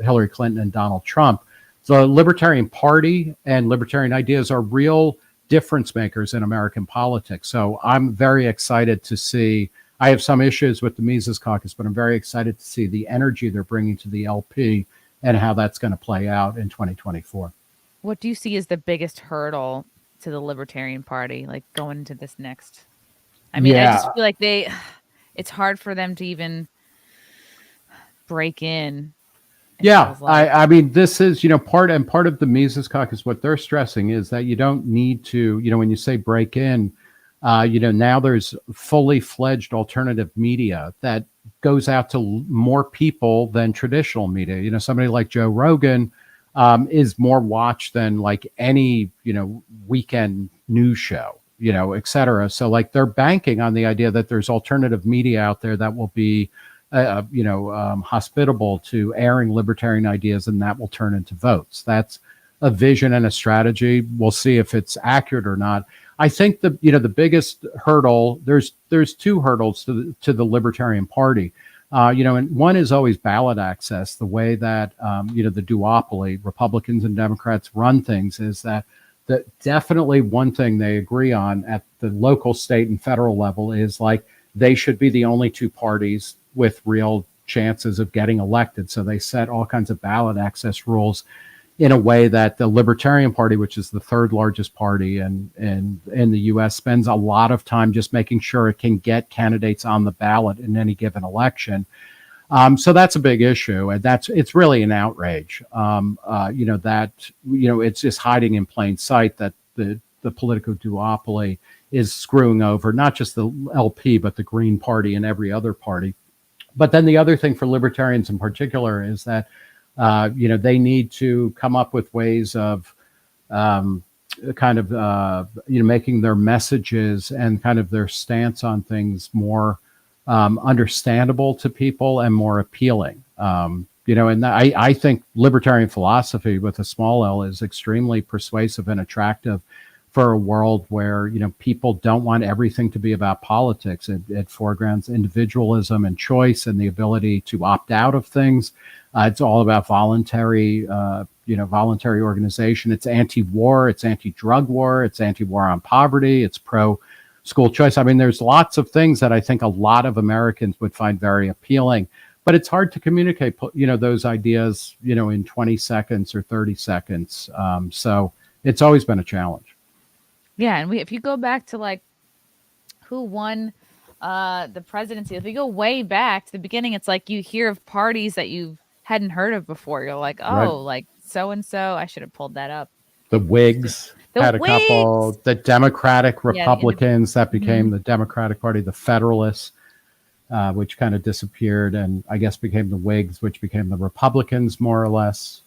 Hillary Clinton and Donald Trump. So the Libertarian Party and libertarian ideas are real difference makers in American politics. So I'm very excited to see. I have some issues with the Mises Caucus, but I'm very excited to see the energy they're bringing to the LP and how that's going to play out in 2024. What do you see as the biggest hurdle to the Libertarian Party, like going into this next? I mean, I just feel like it's hard for them to even break in. Yeah, I mean, this is, part of the Mises Caucus, what they're stressing is that you don't need to, when you say break in, now there's fully fledged alternative media that goes out to more people than traditional media. Somebody like Joe Rogan is more watched than like any, weekend news show, et cetera. So like they're banking on the idea that there's alternative media out there that will be, hospitable to airing libertarian ideas, and that will turn into votes. That's a vision and a strategy. We'll see if it's accurate or not. I think the biggest hurdle, there's two hurdles to the Libertarian Party, and one is always ballot access. The way that the duopoly, Republicans and Democrats, run things is that definitely one thing they agree on at the local, state, and federal level is like they should be the only two parties with real chances of getting elected. So they set all kinds of ballot access rules in a way that the Libertarian Party, which is the third largest party in the U.S., spends a lot of time just making sure it can get candidates on the ballot in any given election. So that's a big issue, and it's really an outrage. It's just hiding in plain sight that the political duopoly is screwing over not just the LP, but the Green Party and every other party. But then the other thing for libertarians in particular is that they need to come up with ways of making their messages and kind of their stance on things more understandable to people and more appealing. And I think libertarian philosophy with a small L is extremely persuasive and attractive for a world where, people don't want everything to be about politics. It foregrounds individualism and choice and the ability to opt out of things. It's all about voluntary organization. It's anti-war, it's anti-drug war, it's anti-war on poverty, it's pro-school choice. I mean, there's lots of things that I think a lot of Americans would find very appealing, but it's hard to communicate, those ideas, in 20 seconds or 30 seconds. So it's always been a challenge. Yeah, and if you go back to like who won the presidency. If you go way back to the beginning, it's like you hear of parties that you hadn't heard of before. You're like, Right. oh, like so and so. I should have pulled that up. The Whigs The had a Whigs. couple. The Democratic Yeah, the Republicans, that became Mhm. the Democratic Party. The Federalists, which kind of disappeared, and I guess became the Whigs, which became the Republicans, more or less.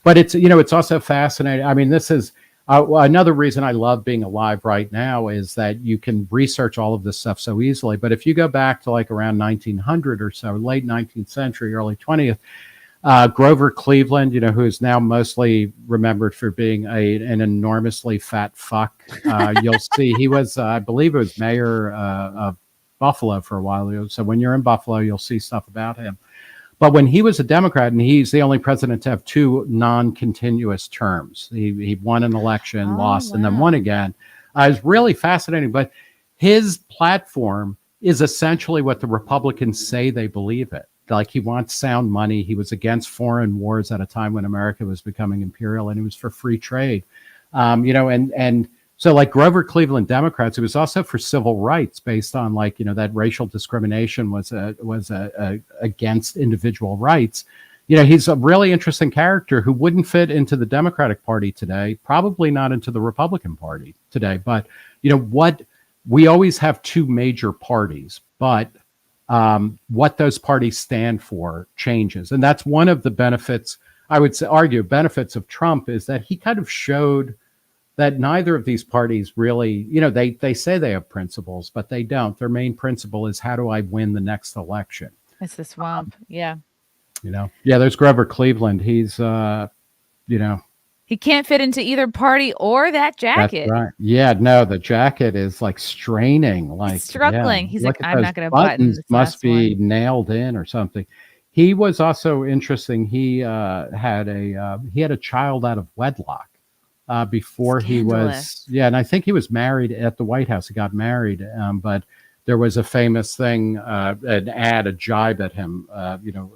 But it's also fascinating. I mean, this is another reason I love being alive right now is that you can research all of this stuff so easily. But if you go back to like around 1900 or so, late 19th century, early 20th, Grover Cleveland, who is now mostly remembered for being an enormously fat fuck. You'll see he was, I believe it was mayor of Buffalo for a while. So when you're in Buffalo, you'll see stuff about him. But when he was a Democrat, and he's the only president to have two non-continuous terms, he won an election, lost, and then won again. It's really fascinating. But his platform is essentially what the Republicans say they believe it. Like he wants sound money. He was against foreign wars at a time when America was becoming imperial, and he was for free trade. And so like Grover Cleveland Democrats, it was also for civil rights based on that racial discrimination was against individual rights. He's a really interesting character who wouldn't fit into the Democratic Party today, probably not into the Republican Party today. But what we always have two major parties, but what those parties stand for changes. And that's one of the benefits, I would argue, benefits of Trump is that he kind of showed that neither of these parties really, they say they have principles, but they don't. Their main principle is how do I win the next election? It's the swamp. Yeah. There's Grover Cleveland. He's, He can't fit into either party or that jacket. That's right. Yeah, no, the jacket is like straining, like struggling. Yeah. He's Look like, at I'm those not going to button buttons. this Must last be one. nailed in or something. He was also interesting. He had a child out of wedlock before he was. Yeah, and I think he was married at the White House. He got married, but there was a famous thing, an ad, a jibe at him.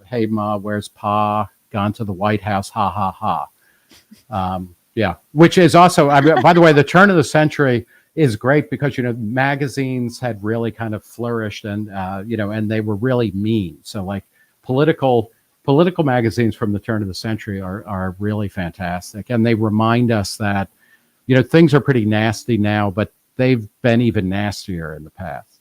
Hey Ma, where's Pa? Gone to the White House, ha ha ha. Yeah, which is also, by the way, the turn of the century is great because, magazines had really kind of flourished and, and they were really mean. So like political magazines from the turn of the century are really fantastic. And they remind us that, things are pretty nasty now, but they've been even nastier in the past.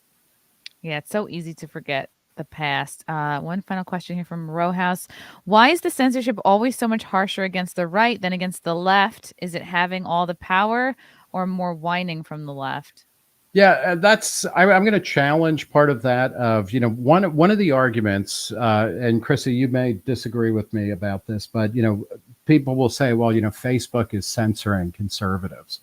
Yeah, it's so easy to forget the past. One final question here from Rowhouse. Why is the censorship always so much harsher against the right than against the left? Is it having all the power or more whining from the left? Yeah, I'm going to challenge part of that of, one of the arguments, and Chrissy, you may disagree with me about this, but, people will say, well, Facebook is censoring conservatives.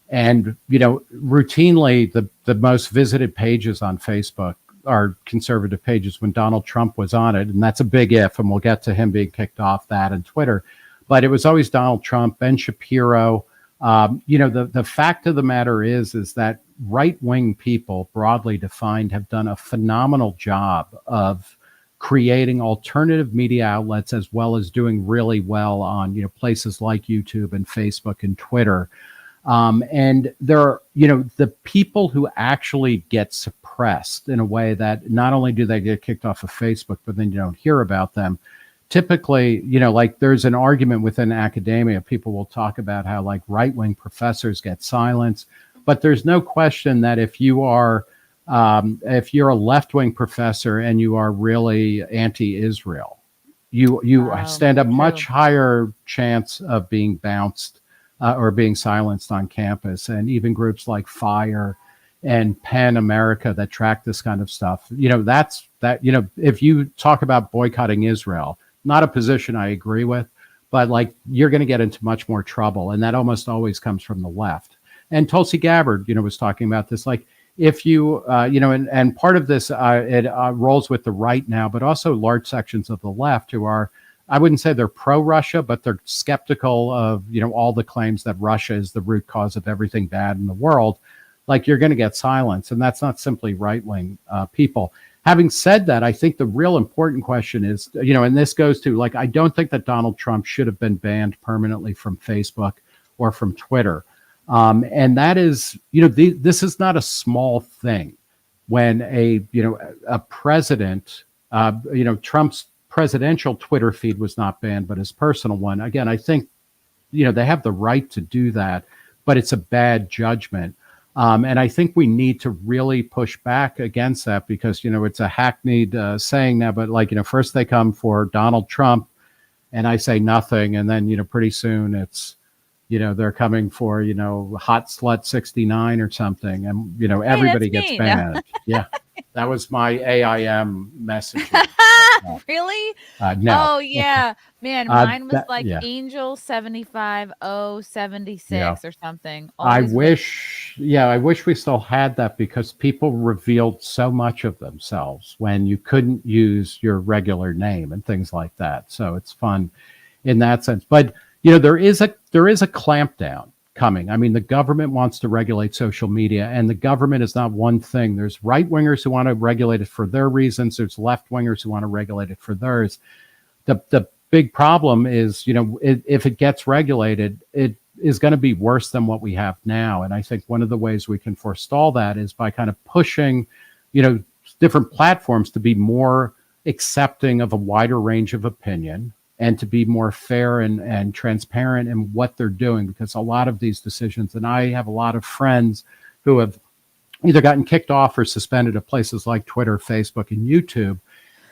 And, routinely the most visited pages on Facebook are conservative pages when Donald Trump was on it. And that's a big if, and we'll get to him being kicked off that and Twitter. But it was always Donald Trump, Ben Shapiro. The fact of the matter is that right-wing people, broadly defined, have done a phenomenal job of creating alternative media outlets as well as doing really well on, places like YouTube and Facebook and Twitter. And there are, the people who actually get suppressed in a way that not only do they get kicked off of Facebook, but then you don't hear about them. Typically, like there's an argument within academia. People will talk about how like right-wing professors get silenced, but there's no question that if you're a left-wing professor and you are really anti-Israel, you stand a much higher chance of being bounced or being silenced on campus. And even groups like FIRE and PEN America that track this kind of stuff, if you talk about boycotting Israel, not a position I agree with, but like you're going to get into much more trouble. And that almost always comes from the left. And Tulsi Gabbard, was talking about this, like if you, and part of this, it rolls with the right now, but also large sections of the left who are, I wouldn't say they're pro-Russia, but they're skeptical of, all the claims that Russia is the root cause of everything bad in the world. Like you're going to get silence. And that's not simply right-wing people. Having said that, I think the real important question is, and this goes to like, I don't think that Donald Trump should have been banned permanently from Facebook or from Twitter. And that is, this is not a small thing. when a president, Trump's presidential Twitter feed was not banned, but his personal one. Again, I think, they have the right to do that, but it's a bad judgment. And I think we need to really push back against that because, it's a hackneyed saying now, but first they come for Donald Trump and I say nothing. And then, pretty soon it's, they're coming for, hot slut 69 or something. And, everybody gets banned. Yeah. That was my AIM message. Really? No. Oh yeah, man. Mine was yeah. Angel 75076 or something. I wish we still had that because people revealed so much of themselves when you couldn't use your regular name and things like that. So it's fun in that sense. But there is a clampdown coming. I mean, the government wants to regulate social media, and the government is not one thing. There's right wingers who want to regulate it for their reasons. There's left wingers who want to regulate it for theirs. The big problem is, if it gets regulated, it is going to be worse than what we have now. And I think one of the ways we can forestall that is by kind of pushing, different platforms to be more accepting of a wider range of opinion, and to be more fair and transparent in what they're doing, because a lot of these decisions, and I have a lot of friends who have either gotten kicked off or suspended at places like Twitter, Facebook, and YouTube.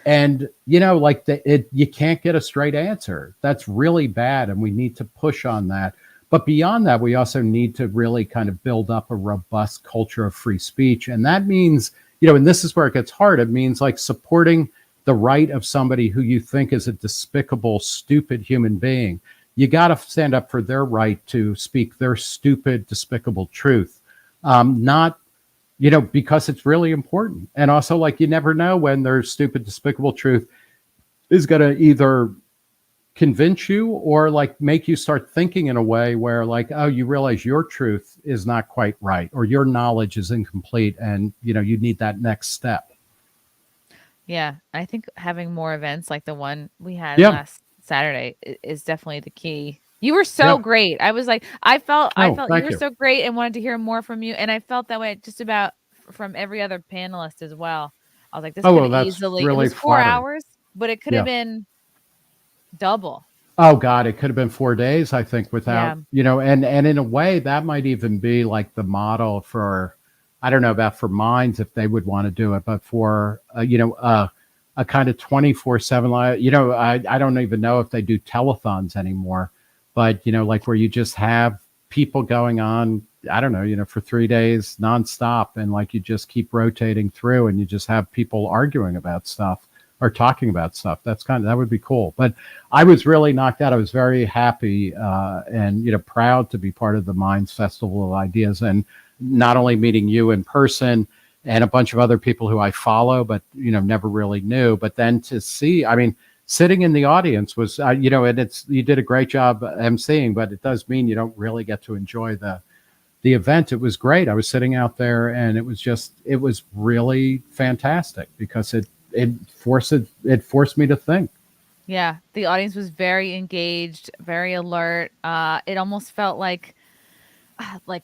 And, you can't get a straight answer. That's really bad, and we need to push on that. But beyond that, we also need to really kind of build up a robust culture of free speech. And that means, and this is where it gets hard, it means supporting the right of somebody who you think is a despicable, stupid human being. You got to stand up for their right to speak their stupid, despicable truth. Not, because it's really important. And also, you never know when their stupid, despicable truth is going to either convince you or make you start thinking in a way where oh, you realize your truth is not quite right, or your knowledge is incomplete, and, you need that next step. Yeah, I think having more events like the one we had last Saturday is definitely the key. You were so great. I was I felt you were so great and wanted to hear more from you. And I felt that way just about from every other panelist as well. I was like, this could easily, really, it was 4 hours, but it could have been double. Oh God, it could have been 4 days, I think, without, and in a way that might even be the model for, I don't know about for Minds if they would want to do it, but for a kind of 24/7, I don't even know if they do telethons anymore, but where you just have people going on, I don't know, for 3 days nonstop, and you just keep rotating through, and you just have people arguing about stuff or talking about stuff. That would be cool. But I was really knocked out. I was very happy and proud to be part of the Minds Festival of Ideas, and not only meeting you in person and a bunch of other people who I follow, but, never really knew, but then to see, sitting in the audience was, and you did a great job emceeing, but it does mean you don't really get to enjoy the event. It was great. I was sitting out there, and it was really fantastic because it forced me to think. Yeah. The audience was very engaged, very alert. It almost felt like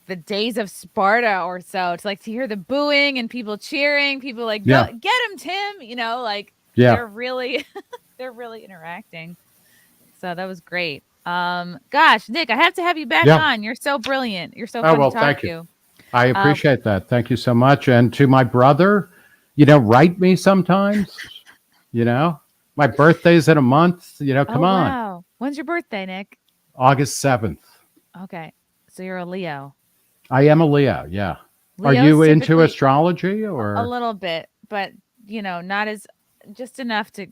the days of Sparta or so. It's to hear the booing and people cheering, people go, get him, Tim, they're really they're really interacting. So that was great. Gosh, Nick, I have to have you back on. You're so brilliant. You're so fun to talk to. I appreciate that. Thank you so much. And to my brother, write me sometimes. My birthday's in a month. Come on. Wow. When's your birthday, Nick? August 7th. Okay. So you're a Leo. I am a Leo, yeah. Leo's Are you into astrology or? A little bit, but not just enough to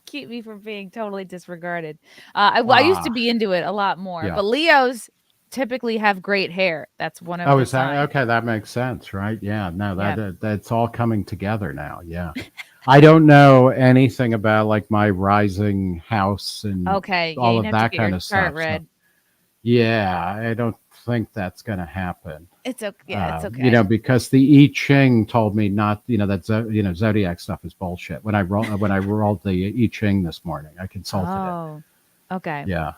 keep me from being totally disregarded. I used to be into it a lot more, but Leos typically have great hair. That's one of is that okay? That makes sense, right? Yeah, no, that's all coming together now. Yeah. I don't know anything about my rising house and all of that kind of stuff. Read. Yeah, I don't think that's going to happen. It's okay. Yeah, it's okay. Because the I Ching told me not, that zodiac stuff is bullshit. When I rolled the I Ching this morning, I consulted it. Oh, okay. Yeah.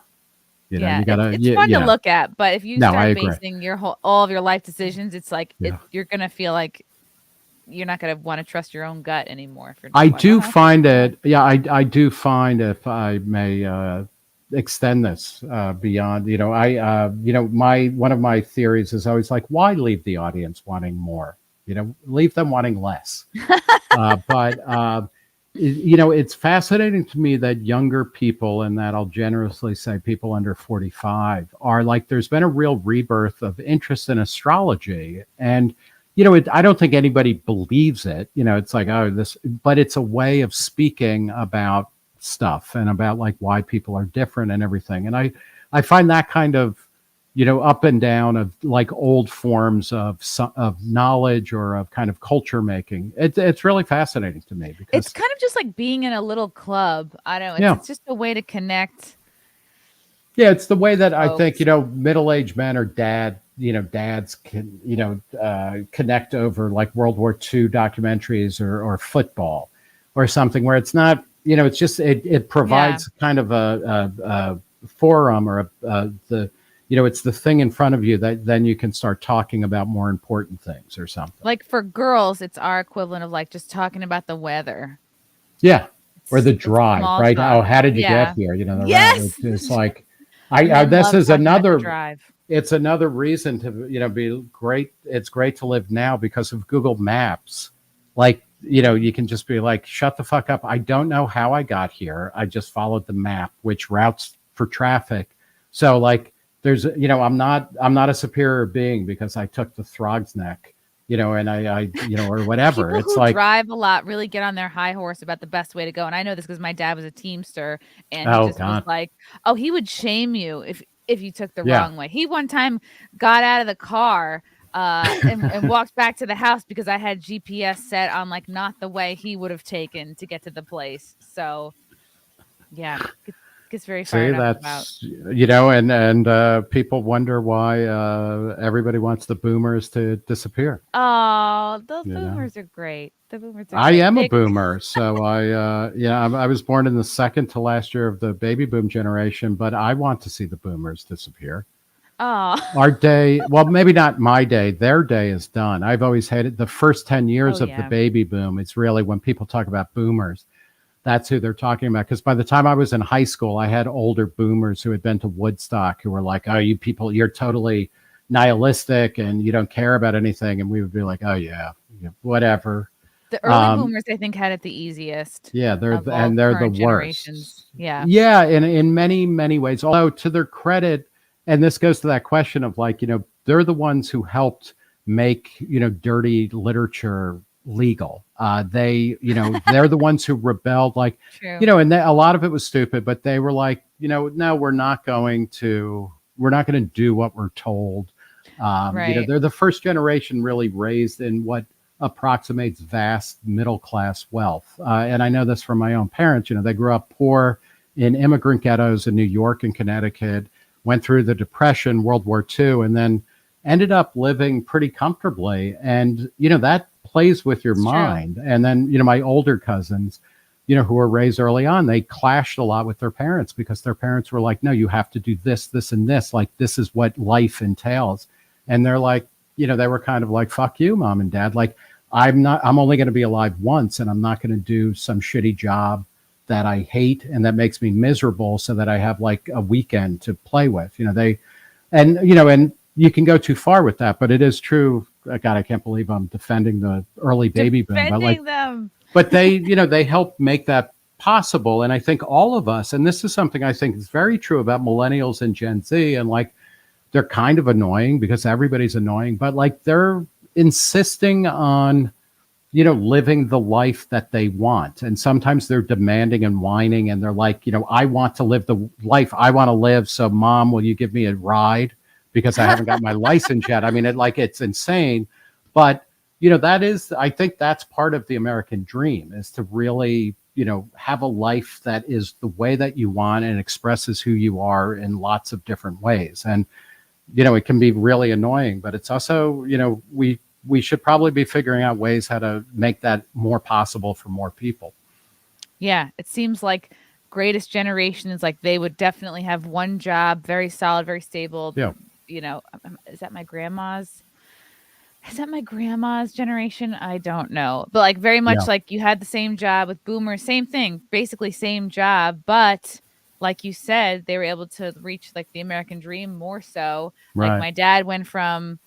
You gotta. It's fun to look at, but if you start basing all of your life decisions, it's you're gonna feel like you're not going to want to trust your own gut anymore. If you're I just like, do well, that's find fine. it, yeah, I do find, if I may extend this beyond, one of my theories is always like, why leave the audience wanting more? Leave them wanting less. But it's fascinating to me that younger people, and that I'll generously say people under 45, are like, there's been a real rebirth of interest in astrology. And, I don't think anybody believes it. It's like, oh, but it's a way of speaking about stuff and about like why people are different and everything. And I find that kind of, up and down of like old forms of knowledge or of kind of culture making. It's really fascinating to me It's because, kind of just like being in a little club. I don't know. It's yeah, it's just a way to connect yeah, it's the way that I think, folks. middle-aged men or dads can, connect over like World War II documentaries or football or something where it's not, it's just, it Yeah. provides kind of a forum or it's the thing in front of you that then you can start talking about more important things or something. Like for girls, it's our equivalent of like just talking about the weather. Yeah. Or the It's drive, small right? talk. Oh, how did you get Yeah. here? The route. Yes. It's like, Men this love is talking about the another, drive. it's another reason to, be great. It's great to live now because of Google Maps. Like, you can just be like, shut the fuck up. I don't know how I got here. I just followed the map, which routes for traffic. So like, there's, I'm not a superior being because I took the Throg's Neck, and or whatever. People It's who like, drive a lot really get on their high horse about the best way to go. And I know this because my dad was a Teamster and he oh just was God. like, oh, he would shame you if you took the Yeah. wrong way. He one time got out of the car and walked back to the house because I had GPS set on like not the way he would have taken to get to the place. So yeah, gets very See, fired up about. that's and people wonder why everybody wants the boomers to disappear. Oh, the You know, boomers are great. The boomers are I great. am a Nick. boomer, so I was born in the second to last year of the baby boom generation, but I want to see the boomers disappear. Oh, Our day, well, maybe not my day, their day is done. I've always hated the first 10 oh years of the yeah. baby boom. It's really when people talk about boomers, that's who they're talking about. Because by the time I was in high school, I had older boomers who had been to Woodstock who were like, oh, you people, you're totally nihilistic and you don't care about anything. And we would be like, oh, yeah, whatever. The early Um, boomers, I think, had it the easiest yeah, of all they're the current generations. worst. Yeah. Yeah, in many, many ways. Although to their credit, and this goes to that question of like, they're the ones who helped make, dirty literature legal. They're the ones who rebelled, like, True. and a lot of it was stupid, but they were like, no, we're not going to do what we're told. Right. They're the first generation really raised in what approximates vast middle class wealth. And I know this from my own parents. They grew up poor in immigrant ghettos in New York and Connecticut, went through the Depression, World War II, and then ended up living pretty comfortably. And, that plays with your It's true. mind. And then, my older cousins, who were raised early on, they clashed a lot with their parents because their parents were like, no, you have to do this, this, and this. Like, this is what life entails. And they're like, they were kind of like, fuck you, mom and dad. Like, I'm only going to be alive once and I'm not going to do some shitty job that I hate and that makes me miserable so that I have like a weekend to play with. And you can go too far with that, but it is true. God, I can't believe I'm defending the early baby boom, but like, Defending them. but they helped make that possible. And I think all of us, and this is something I think is very true about millennials and Gen Z, and like, they're kind of annoying because everybody's annoying, but like they're insisting on, living the life that they want. And sometimes they're demanding and whining and they're like, I want to live the life I want to live. So mom, will you give me a ride? Because I haven't got my license yet. I mean, it's insane. But, I think that's part of the American dream is to really, have a life that is the way that you want and expresses who you are in lots of different ways. And, it can be really annoying, but it's also, we should probably be figuring out ways how to make that more possible for more people. Yeah. It seems like greatest generation is like they would definitely have one job, very solid, very stable. Yeah. Is that my grandma's is that my grandma's generation? I don't know. But like very Yeah. much like you had the same job with boomers, same thing, basically same job, but like you said, they were able to reach like the American dream more so. Like Right. my dad went from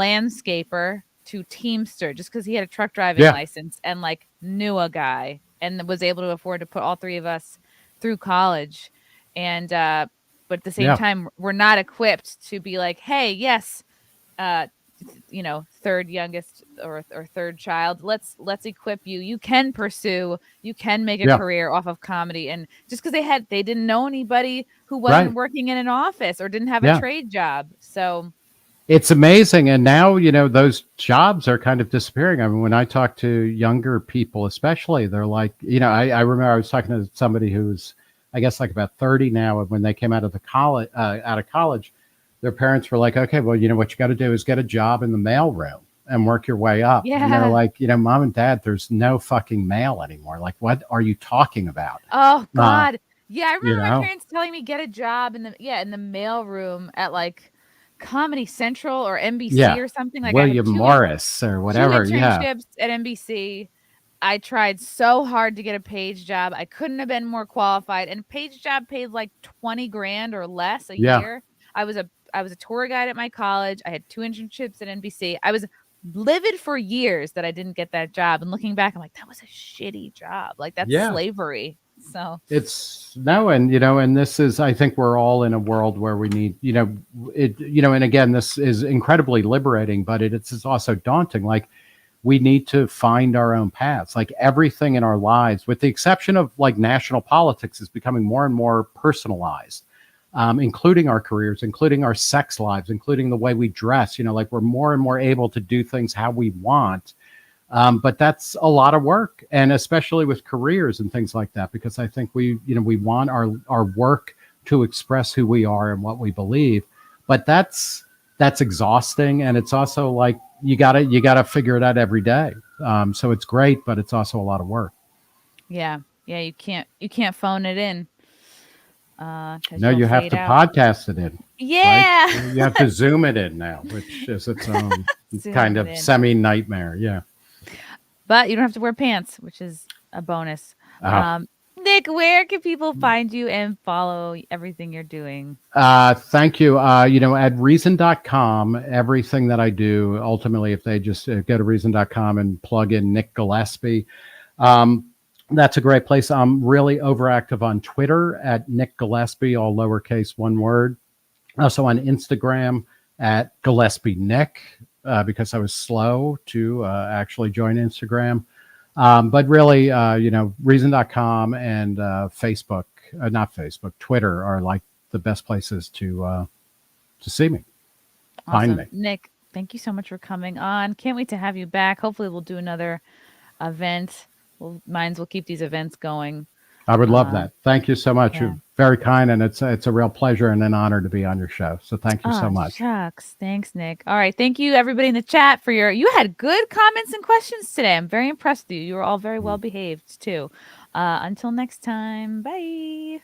landscaper to teamster just because he had a truck driving Yeah. license and like knew a guy and was able to afford to put all three of us through college. And but at the same Yeah. time, we're not equipped to be like, hey, yes, uh third youngest or third child, let's equip you, you can pursue, you can make a Yeah. career off of comedy. And just because they didn't know anybody who Right. wasn't working in an office or didn't have a Yeah. trade job. So It's amazing. And now, those jobs are kind of disappearing. I mean, when I talk to younger people, especially, they're like, I remember I was talking to somebody who's, I guess, like about 30 now. And when they came out of college, their parents were like, okay, well, what you got to do is get a job in the mailroom and work your way up. And they're yeah. like, mom and dad, there's no fucking mail anymore. Like, what are you talking about? Oh Uh, God. Yeah, I you remember my know? parents telling me get a job in the mail room at like Comedy Central or NBC Yeah. or something. Like I had William Morris or two whatever. Yeah. internships at NBC. I tried so hard to get a page job. I couldn't have been more qualified. And page job paid like 20 grand or less a Yeah. year. I was a tour guide at my college. I had two internships at NBC. I was livid for years that I didn't get that job. And looking back, I'm like, that was a shitty job. Like that's Yeah. slavery. So It's no, and this is, I think we're all in a world where we need, and again, this is incredibly liberating, but it's also daunting. Like, we need to find our own paths. Like, everything in our lives, with the exception of like national politics, is becoming more and more personalized, including our careers, including our sex lives, including the way we dress. Like, we're more and more able to do things how we want. But that's a lot of work, and especially with careers and things like that, because I think we want our work to express who we are and what we believe. But that's exhausting, and it's also like you gotta figure it out every day. So it's great, but it's also a lot of work. yeah. Yeah, you can't phone it in because No, you'll you have fade to out. podcast it in, right? Yeah. You have to zoom it in now, which is its own Zoom kind it of in. semi nightmare. Yeah. But you don't have to wear pants, which is a bonus. Uh, Nick, where can people find you and follow everything you're doing? Thank you. At reason.com, everything that I do, ultimately, if they just go to reason.com and plug in Nick Gillespie, um, that's a great place. I'm really overactive on Twitter at Nick Gillespie, all lowercase, one word. Also on Instagram at Gillespie Nick, because I was slow to actually join Instagram. But really, reason.com and Facebook, not Facebook, Twitter are like the best places to see me, find Awesome. me. Nick, thank you so much for coming on. Can't wait to have you back. Hopefully we'll do another event. We'll keep these events going. I would love Uh, that. Thank you so much. yeah. You're very kind, and it's a real pleasure and an honor to be on your show. So thank you so Oh, much. shucks. Thanks, Nick. All right. Thank you, everybody in the chat, for you had good comments and questions today. I'm very impressed with you. You were all very well behaved, too. Until next time, bye.